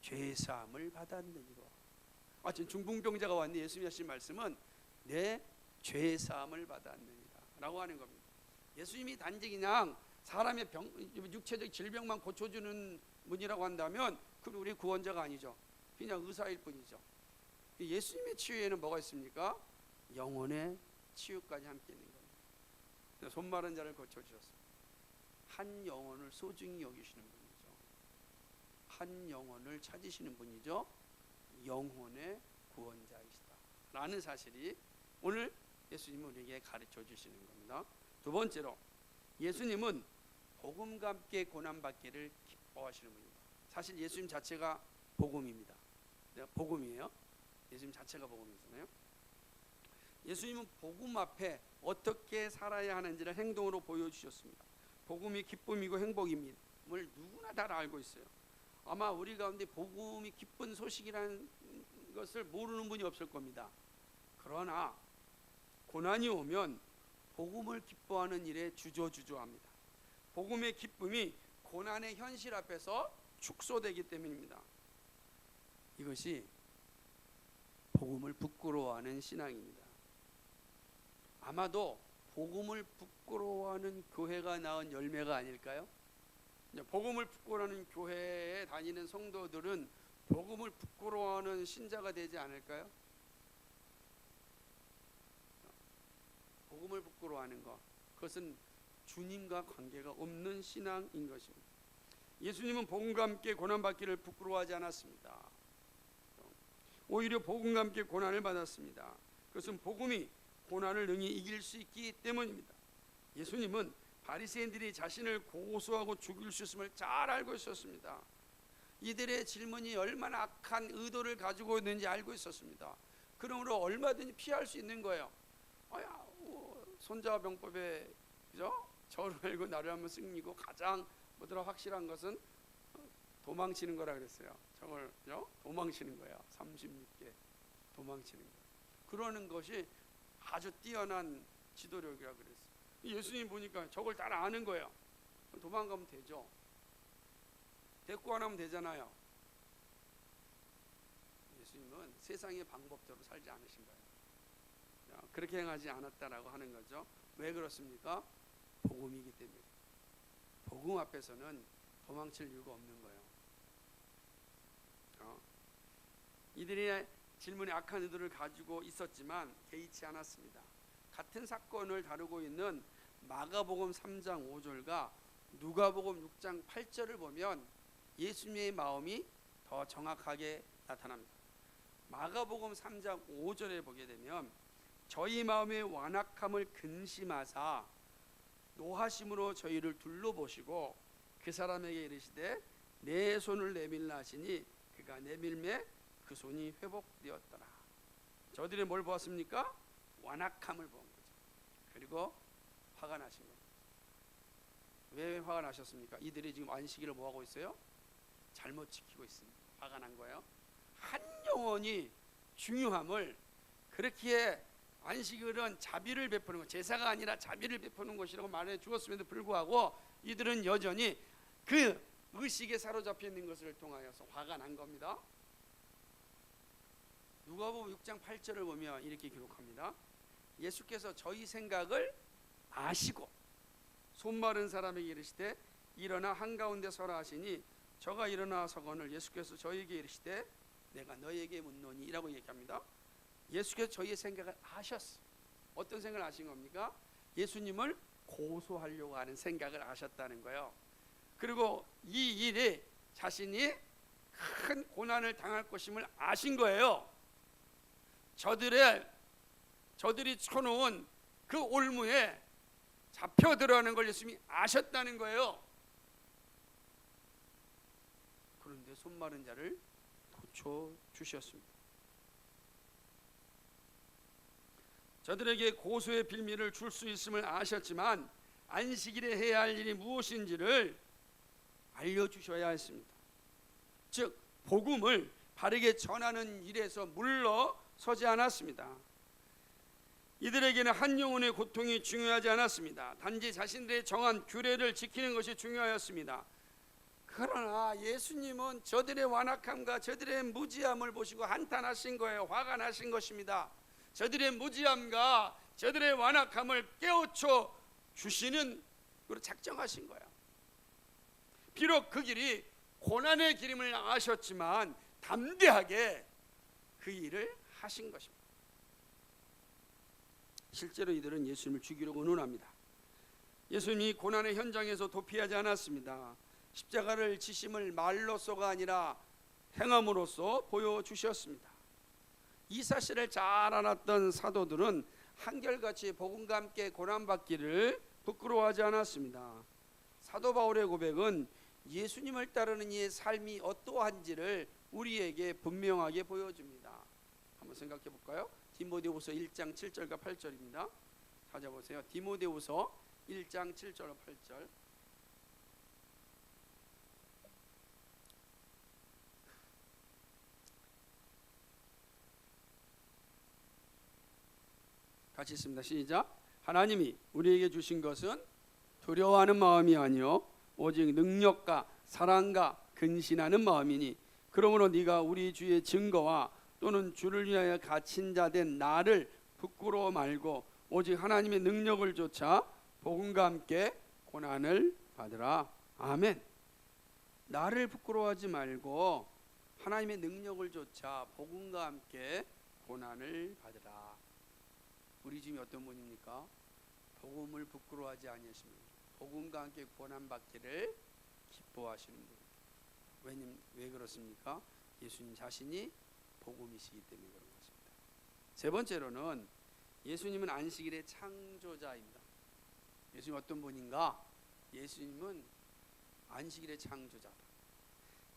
죄사함을 받았느니라. 지금 중풍병자가 왔는데 예수님이 하신 말씀은 내 죄사함을 받았느니라 라고 하는 겁니다. 예수님이 단지 그냥 사람의 육체적 질병만 고쳐주는 분이라고 한다면 그럼 우리 구원자가 아니죠. 그냥 의사일 뿐이죠. 예수님의 치유에는 뭐가 있습니까? 영혼의 치유까지 함께 있는 겁니다. 손 마른 자를 고쳐주셨습니다. 한 영혼을 소중히 여기시는 분이죠. 한 영혼을 찾으시는 분이죠. 영혼의 구원자이시다 라는 사실이 오늘 예수님은 우리에게 가르쳐 주시는 겁니다. 두 번째로 예수님은 복음과 함께 고난받기를 기뻐하시는 분입니다. 사실 예수님 자체가 복음입니다. 복음이에요. 예수님 자체가 복음이잖아요. 예수님은 복음 앞에 어떻게 살아야 하는지를 행동으로 보여주셨습니다. 복음이 기쁨이고 행복임을 누구나 다 알고 있어요. 아마 우리 가운데 복음이 기쁜 소식이라는 것을 모르는 분이 없을 겁니다. 그러나 고난이 오면 복음을 기뻐하는 일에 주저주저합니다. 복음의 기쁨이 고난의 현실 앞에서 축소되기 때문입니다. 이것이 복음을 부끄러워하는 신앙입니다. 아마도 복음을 부끄러워하는 교회가 낳은 열매가 아닐까요? 복음을 부끄러워하는 교회에 다니는 성도들은 복음을 부끄러워하는 신자가 되지 않을까요? 복음을 부끄러워하는 것, 그것은 주님과 관계가 없는 신앙인 것입니다. 예수님은 복음과 함께 고난받기를 부끄러워하지 않았습니다. 오히려 복음과 함께 고난을 받았습니다. 그것은 복음이 고난을 능히 이길 수 있기 때문입니다. 예수님은 바리새인들이 자신을 고소하고 죽일 수 있음을 잘 알고 있었습니다. 이들의 질문이 얼마나 악한 의도를 가지고 있는지 알고 있었습니다. 그러므로 얼마든지 피할 수 있는 거예요. 손자병법에 그죠? 저를 알고 나를 한번 승리고 가장 확실한 것은 도망치는 거라 그랬어요. 저걸 도망치는 거야. 36개 도망치는 거. 그러는 것이 아주 뛰어난 지도력이라고 그랬어요. 예수님 보니까 저걸 다 아는 거예요. 도망가면 되죠. 대꾸 안 하면 되잖아요. 예수님은 세상의 방법대로 살지 않으신 거예요. 그렇게 행하지 않았다라고 하는 거죠. 왜 그렇습니까? 복음이기 때문에. 복음 앞에서는 도망칠 이유가 없는 거예요. 이들의 질문에 악한 의도를 가지고 있었지만 개의치 않았습니다. 같은 사건을 다루고 있는 마가복음 3장 5절과 누가복음 6장 8절을 보면 예수님의 마음이 더 정확하게 나타납니다. 마가복음 3장 5절에 보게 되면 저희 마음의 완악함을 근심하사 노하심으로 저희를 둘러보시고 그 사람에게 이르시되 내 손을 내밀라 하시니 그가 내밀매 그 손이 회복되었더라. 저들이 뭘 보았습니까? 완악함을 본 거죠. 그리고 화가 나신 겁니다. 왜 화가 나셨습니까? 이들이 지금 안식일을 뭐 하고 있어요? 잘못 지키고 있습니다. 화가 난 거예요. 한 영혼이 중요함을 그렇게 안식일은 자비를 베푸는 것, 제사가 아니라 자비를 베푸는 것이라고 말해 주었음에도 불구하고 이들은 여전히 그 의식에 사로잡혀 있는 것을 통하여서 화가 난 겁니다. 누가복음 6장 8절을 보면 이렇게 기록합니다. 예수께서 저희 생각을 아시고 손 마른 사람에게 이르시되 일어나 한가운데 서라 하시니 저가 일어나 서거늘 예수께서 저에게 이르시되 내가 너에게 묻노니 라고 얘기합니다. 예수께서 저희의 생각을 아셨어. 어떤 생각을 아신 겁니까? 예수님을 고소하려고 하는 생각을 아셨다는 거예요. 그리고 이 일에 자신이 큰 고난을 당할 것임을 아신 거예요. 저들이 쳐놓은 그 올무에 잡혀 들어가는 걸 예수님이 아셨다는 거예요. 그런데 손 마른 자를 고쳐 주셨습니다. 저들에게 고소의 빌미를 줄 수 있음을 아셨지만 안식일에 해야 할 일이 무엇인지를 알려주셔야 했습니다. 즉 복음을 바르게 전하는 일에서 물러서지 않았습니다. 이들에게는 한 영혼의 고통이 중요하지 않았습니다. 단지 자신들의 정한 규례를 지키는 것이 중요하였습니다. 그러나 예수님은 저들의 완악함과 저들의 무지함을 보시고 한탄하신 거예요. 화가 나신 것입니다. 저들의 무지함과 저들의 완악함을 깨우쳐 주시는 그로 작정하신 거예요. 비록 그 길이 고난의 길임을 아셨지만 담대하게 그 일을 하신 것입니다. 실제로 이들은 예수님을 죽이려 의논합니다. 예수님이 고난의 현장에서 도피하지 않았습니다. 십자가를 지심을 말로서가 아니라 행함으로써 보여주셨습니다. 이 사실을 잘 알았던 사도들은 한결같이 복음과 함께 고난받기를 부끄러워하지 않았습니다. 사도 바울의 고백은 예수님을 따르는 이의 삶이 어떠한지를 우리에게 분명하게 보여줍니다. 한번 생각해 볼까요? 디모데후서 1장 7절과 8절입니다. 찾아보세요. 디모데후서 1장 7절과 8절. 같이 있습니다. 시작. 하나님이 우리에게 주신 것은 두려워하는 마음이 아니요 오직 능력과 사랑과 근신하는 마음이니 그러므로 네가 우리 주의 증거와 또는 주를 위하여 갇힌 자 된 나를 부끄러워 말고 오직 하나님의 능력을 좇아 복음과 함께 고난을 받으라. 아멘. 나를 부끄러워하지 말고 하나님의 능력을 좇아 복음과 함께 고난을 받으라. 우리 주님이 어떤 분입니까? 복음을 부끄러워하지 아니하시는 복음과 함께 고난받기를 기뻐하시는 분입니다. 왜 그렇습니까? 예수님 자신이 복음이시기 때문에 그런 것입니다. 세 번째로는 예수님은 안식일의 창조자입니다. 예수님 어떤 분인가? 예수님은 안식일의 창조자다.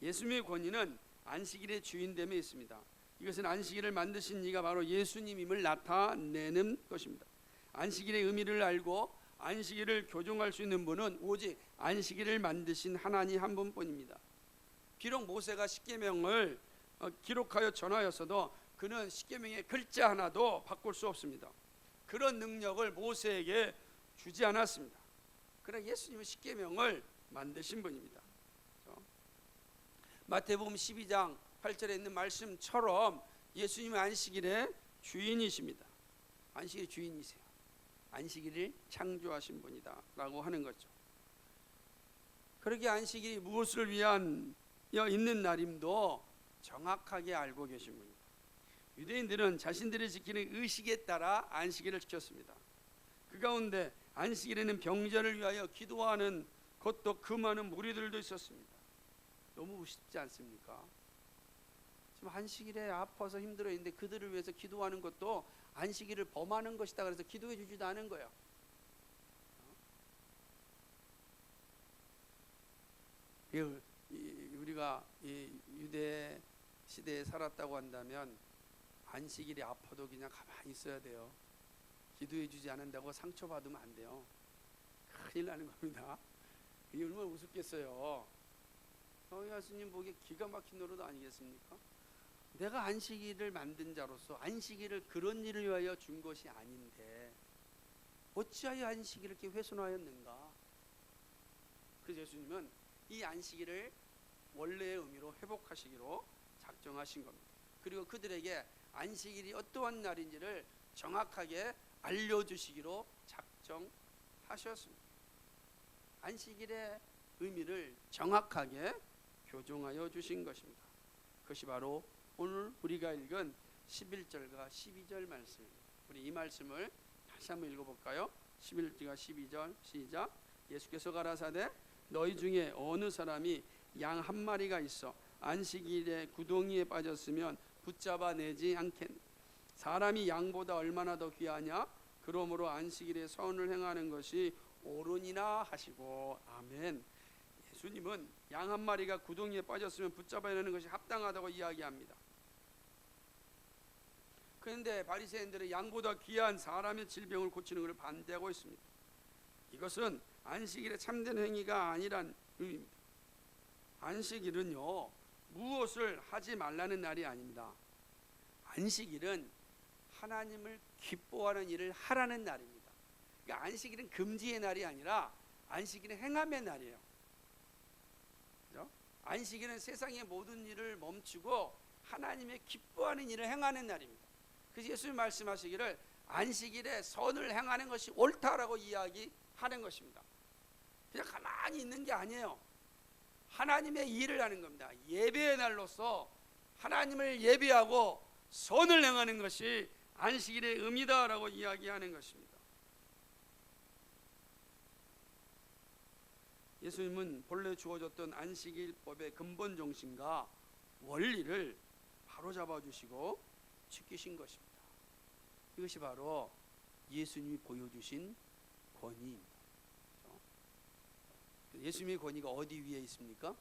예수님의 권위는 안식일의 주인됨에 있습니다. 이것은 안식일을 만드신 이가 바로 예수님임을 나타내는 것입니다. 안식일의 의미를 알고 안식일을 교정할 수 있는 분은 오직 안식일을 만드신 하나님 한 분뿐입니다. 비록 모세가 십계명을 기록하여 전하였어도 그는 십계명의 글자 하나도 바꿀 수 없습니다. 그런 능력을 모세에게 주지 않았습니다. 그러나 예수님은 십계명을 만드신 분입니다. 마태복음 12장 8절에 있는 말씀처럼 예수님은 안식일의 주인이십니다. 안식일의 주인이세요. 안식일을 창조하신 분이다 라고 하는 거죠. 그렇게 안식일이 무엇을 위한 있는 날임도 정확하게 알고 계신 분입니다. 유대인들은 자신들이 지키는 의식에 따라 안식일을 지켰습니다. 그 가운데 안식일에는 병자를 위하여 기도하는 것도 그 많은 무리들도 있었습니다. 너무 쉽지 않습니까? 지금 안식일에 아파서 힘들어 있는데 그들을 위해서 기도하는 것도 안식일을 범하는 것이다 그래서 기도해 주지도 않은 거예요. 우리가 유대 시대에 살았다고 한다면 안식일이 아파도 그냥 가만히 있어야 돼요. 기도해 주지 않는다고 상처받으면 안 돼요. 큰일 나는 겁니다. 이게 얼마나 우습겠어요. 예수님 보기에 기가 막힌 노릇 아니겠습니까? 내가 안식일을 만든 자로서 안식일을 그런 일을 위하여 준 것이 아닌데 어찌하여 안식일을 이렇게 훼손하였는가? 그래서 예수님은 이 안식일을 원래의 의미로 회복하시기로 작정하신 겁니다. 그리고 그들에게 안식일이 어떠한 날인지를 정확하게 알려주시기로 작정하셨습니다. 안식일의 의미를 정확하게 교정하여 주신 것입니다. 그것이 바로 오늘 우리가 읽은 11절과 12절 말씀입니다. 우리 이 말씀을 다시 한번 읽어볼까요? 11절과 12절 시작. 예수께서 가라사대 너희 중에 어느 사람이 양 한 마리가 있어 안식일에 구덩이에 빠졌으면 붙잡아내지 않겠. 사람이 양보다 얼마나 더 귀하냐. 그러므로 안식일에 선을 행하는 것이 옳으니라 하시고. 아멘. 예수님은 양 한 마리가 구덩이에 빠졌으면 붙잡아내는 것이 합당하다고 이야기합니다. 그런데 바리새인들은 양보다 귀한 사람의 질병을 고치는 것을 반대하고 있습니다. 이것은 안식일의 참된 행위가 아니란 의미입니다. 안식일은요, 무엇을 하지 말라는 날이 아닙니다. 안식일은 하나님을 기뻐하는 일을 하라는 날입니다. 그러니까 안식일은 금지의 날이 아니라 안식일은 행함의 날이에요. 그렇죠? 안식일은 세상의 모든 일을 멈추고 하나님의 기뻐하는 일을 행하는 날입니다. 그래서 예수님 말씀하시기를 안식일에 선을 행하는 것이 옳다라고 이야기하는 것입니다. 그냥 가만히 있는 게 아니에요. 하나님의 일을 하는 겁니다. 예배의 날로서 하나님을 예배하고 선을 행하는 것이 안식일의 의미다라고 이야기하는 것입니다. 예수님은 본래 주어졌던 안식일법의 근본 정신과 원리를 바로잡아 주시고 지키신 것입니다. 이것이 바로 예수님이 보여주신 권위입니다. 그렇죠? 예수님의 권위가 어디 위에 있습니까?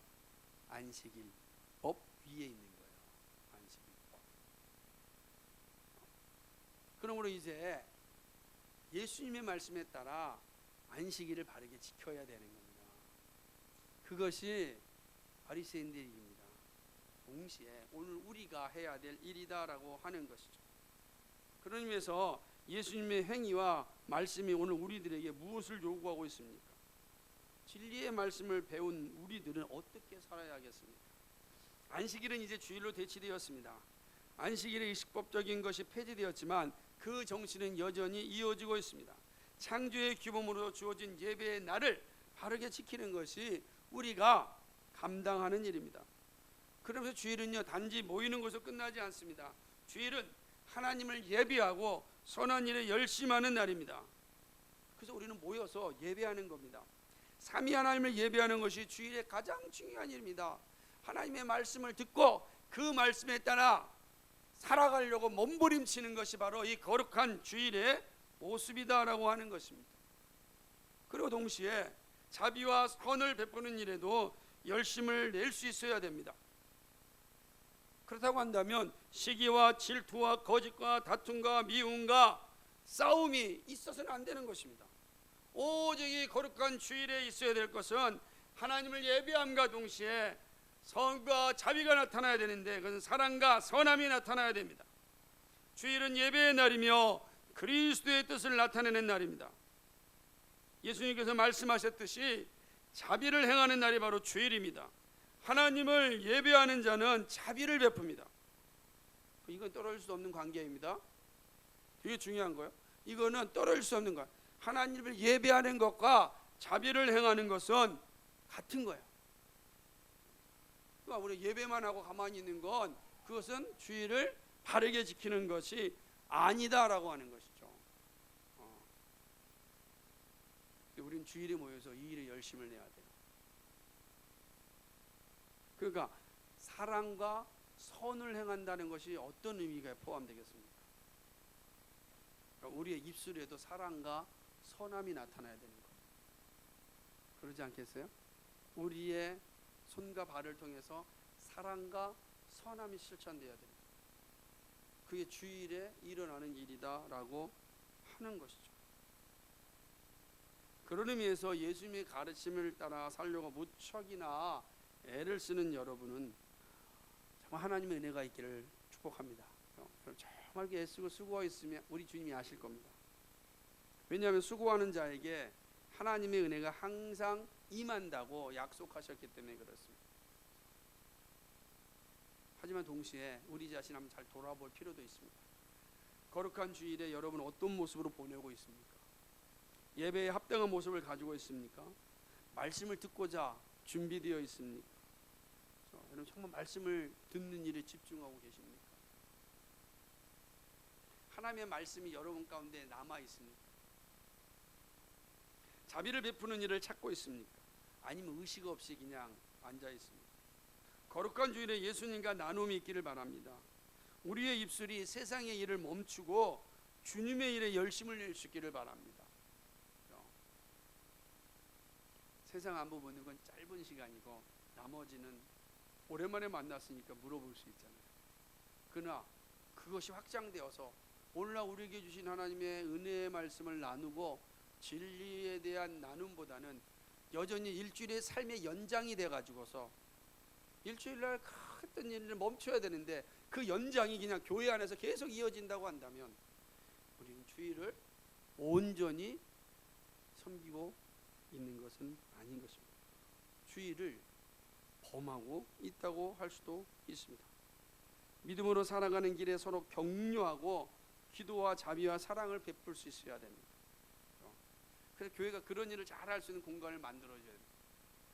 안식일법 위에 있는 거예요. 안식일법. 그러므로 이제 예수님의 말씀에 따라 안식일을 바르게 지켜야 되는 겁니다. 그것이 바리새인들의 일입니다. 동시에 오늘 우리가 해야 될 일이다라고 하는 것이죠. 그런 의미에서 예수님의 행위와 말씀이 오늘 우리들에게 무엇을 요구하고 있습니까? 진리의 말씀을 배운 우리들은 어떻게 살아야겠습니까? 안식일은 이제 주일로 대치되었습니다. 안식일의 의식법적인 것이 폐지되었지만 그 정신은 여전히 이어지고 있습니다. 창조의 규범으로 주어진 예배의 날을 바르게 지키는 것이 우리가 감당하는 일입니다. 그러면서 주일은요, 단지 모이는 것으로 끝나지 않습니다. 주일은 하나님을 예배하고 선한 일에 열심하는 날입니다. 그래서 우리는 모여서 예배하는 겁니다. 삼위 하나님을 예배하는 것이 주일의 가장 중요한 일입니다. 하나님의 말씀을 듣고 그 말씀에 따라 살아가려고 몸부림치는 것이 바로 이 거룩한 주일의 모습이다라고 하는 것입니다. 그리고 동시에 자비와 선을 베푸는 일에도 열심을 낼 수 있어야 됩니다. 그렇다고 한다면 시기와 질투와 거짓과 다툼과 미움과 싸움이 있어서는 안 되는 것입니다. 오직 이 거룩한 주일에 있어야 될 것은 하나님을 예배함과 동시에 선과 자비가 나타나야 되는데 그것은 사랑과 선함이 나타나야 됩니다. 주일은 예배의 날이며 그리스도의 뜻을 나타내는 날입니다. 예수님께서 말씀하셨듯이 자비를 행하는 날이 바로 주일입니다. 하나님을 예배하는 자는 자비를 베풉니다. 이건 떨어질 수 없는 관계입니다. 되게 중요한 거예요. 이거는 떨어질 수 없는 거예요. 하나님을 예배하는 것과 자비를 행하는 것은 같은 거예요. 그러니까 우리 예배만 하고 가만히 있는 건 그것은 주일을 바르게 지키는 것이 아니다라고 하는 것이죠. 우리는 주일에 모여서 이 일에 열심을 내야 돼요. 그러니까 사랑과 선을 행한다는 것이 어떤 의미가 포함되겠습니까? 그러니까 우리의 입술에도 사랑과 선함이 나타나야 되는 거예요. 그러지 않겠어요? 우리의 손과 발을 통해서 사랑과 선함이 실천되어야 됩니다. 그게 주일에 일어나는 일이다라고 하는 것이죠. 그런 의미에서 예수님의 가르침을 따라 살려고 무척이나 애를 쓰는 여러분은 정말 하나님의 은혜가 있기를 축복합니다. 정말 애쓰고 수고하고 있으면 우리 주님이 아실 겁니다. 왜냐하면 수고하는 자에게 하나님의 은혜가 항상 임한다고 약속하셨기 때문에 그렇습니다. 하지만 동시에 우리 자신 한번 잘 돌아볼 필요도 있습니다. 거룩한 주일에 여러분 어떤 모습으로 보내고 있습니까? 예배에 합당한 모습을 가지고 있습니까? 말씀을 듣고자 준비되어 있습니까? 여러분 정말 말씀을 듣는 일에 집중하고 계십니까? 하나님의 말씀이 여러분 가운데 남아 있습니까? 자비를 베푸는 일을 찾고 있습니까? 아니면 의식 없이 그냥 앉아 있습니까? 거룩한 주일에 예수님과 나눔이 있기를 바랍니다. 우리의 입술이 세상의 일을 멈추고 주님의 일에 열심을 낼 수 있기를 바랍니다. 세상 안부 묻는 건 짧은 시간이고 나머지는 오랜만에 만났으니까 물어볼 수 있잖아요. 그러나 그것이 확장되어서 오늘날 우리에게 주신 하나님의 은혜의 말씀을 나누고 진리에 대한 나눔보다는 여전히 일주일의 삶의 연장이 돼가지고서 일주일날 어떤 일을 멈춰야 되는데 그 연장이 그냥 교회 안에서 계속 이어진다고 한다면 우리는 주일을 온전히 섬기고 있는 것은 아닌 것입니다. 주일을 범하고 있다고 할 수도 있습니다. 믿음으로 살아가는 길에 서로 격려하고 기도와 자비와 사랑을 베풀 수 있어야 됩니다. 그래서 교회가 그런 일을 잘 할 수 있는 공간을 만들어줘야 됩니다.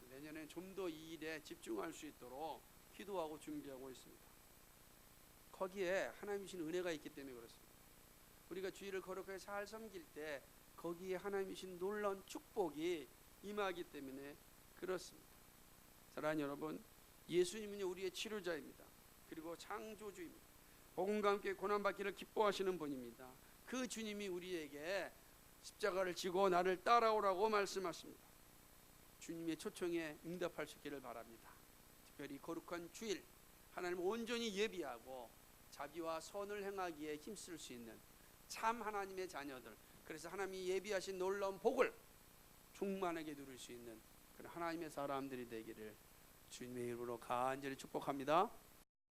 내년에 좀 더 이 일에 집중할 수 있도록 기도하고 준비하고 있습니다. 거기에 하나님 주신 은혜가 있기 때문에 그렇습니다. 우리가 주일을 거룩하게 잘 섬길 때 거기에 하나님 주신 놀라운 축복이 임하기 때문에 그렇습니다. 사랑하는 여러분, 예수님은 우리의 치료자입니다. 그리고 창조주입니다. 복음과 함께 고난받기를 기뻐하시는 분입니다. 그 주님이 우리에게 십자가를 지고 나를 따라오라고 말씀하십니다. 주님의 초청에 응답할 수 있기를 바랍니다. 특별히 거룩한 주일 하나님을 온전히 예비하고 자비와 선을 행하기에 힘쓸 수 있는 참 하나님의 자녀들, 그래서 하나님이 예비하신 놀라운 복을 충만하게 누릴 수 있는 그런 하나님의 사람들이 되기를 주님의 이름으로 간절히 축복합니다.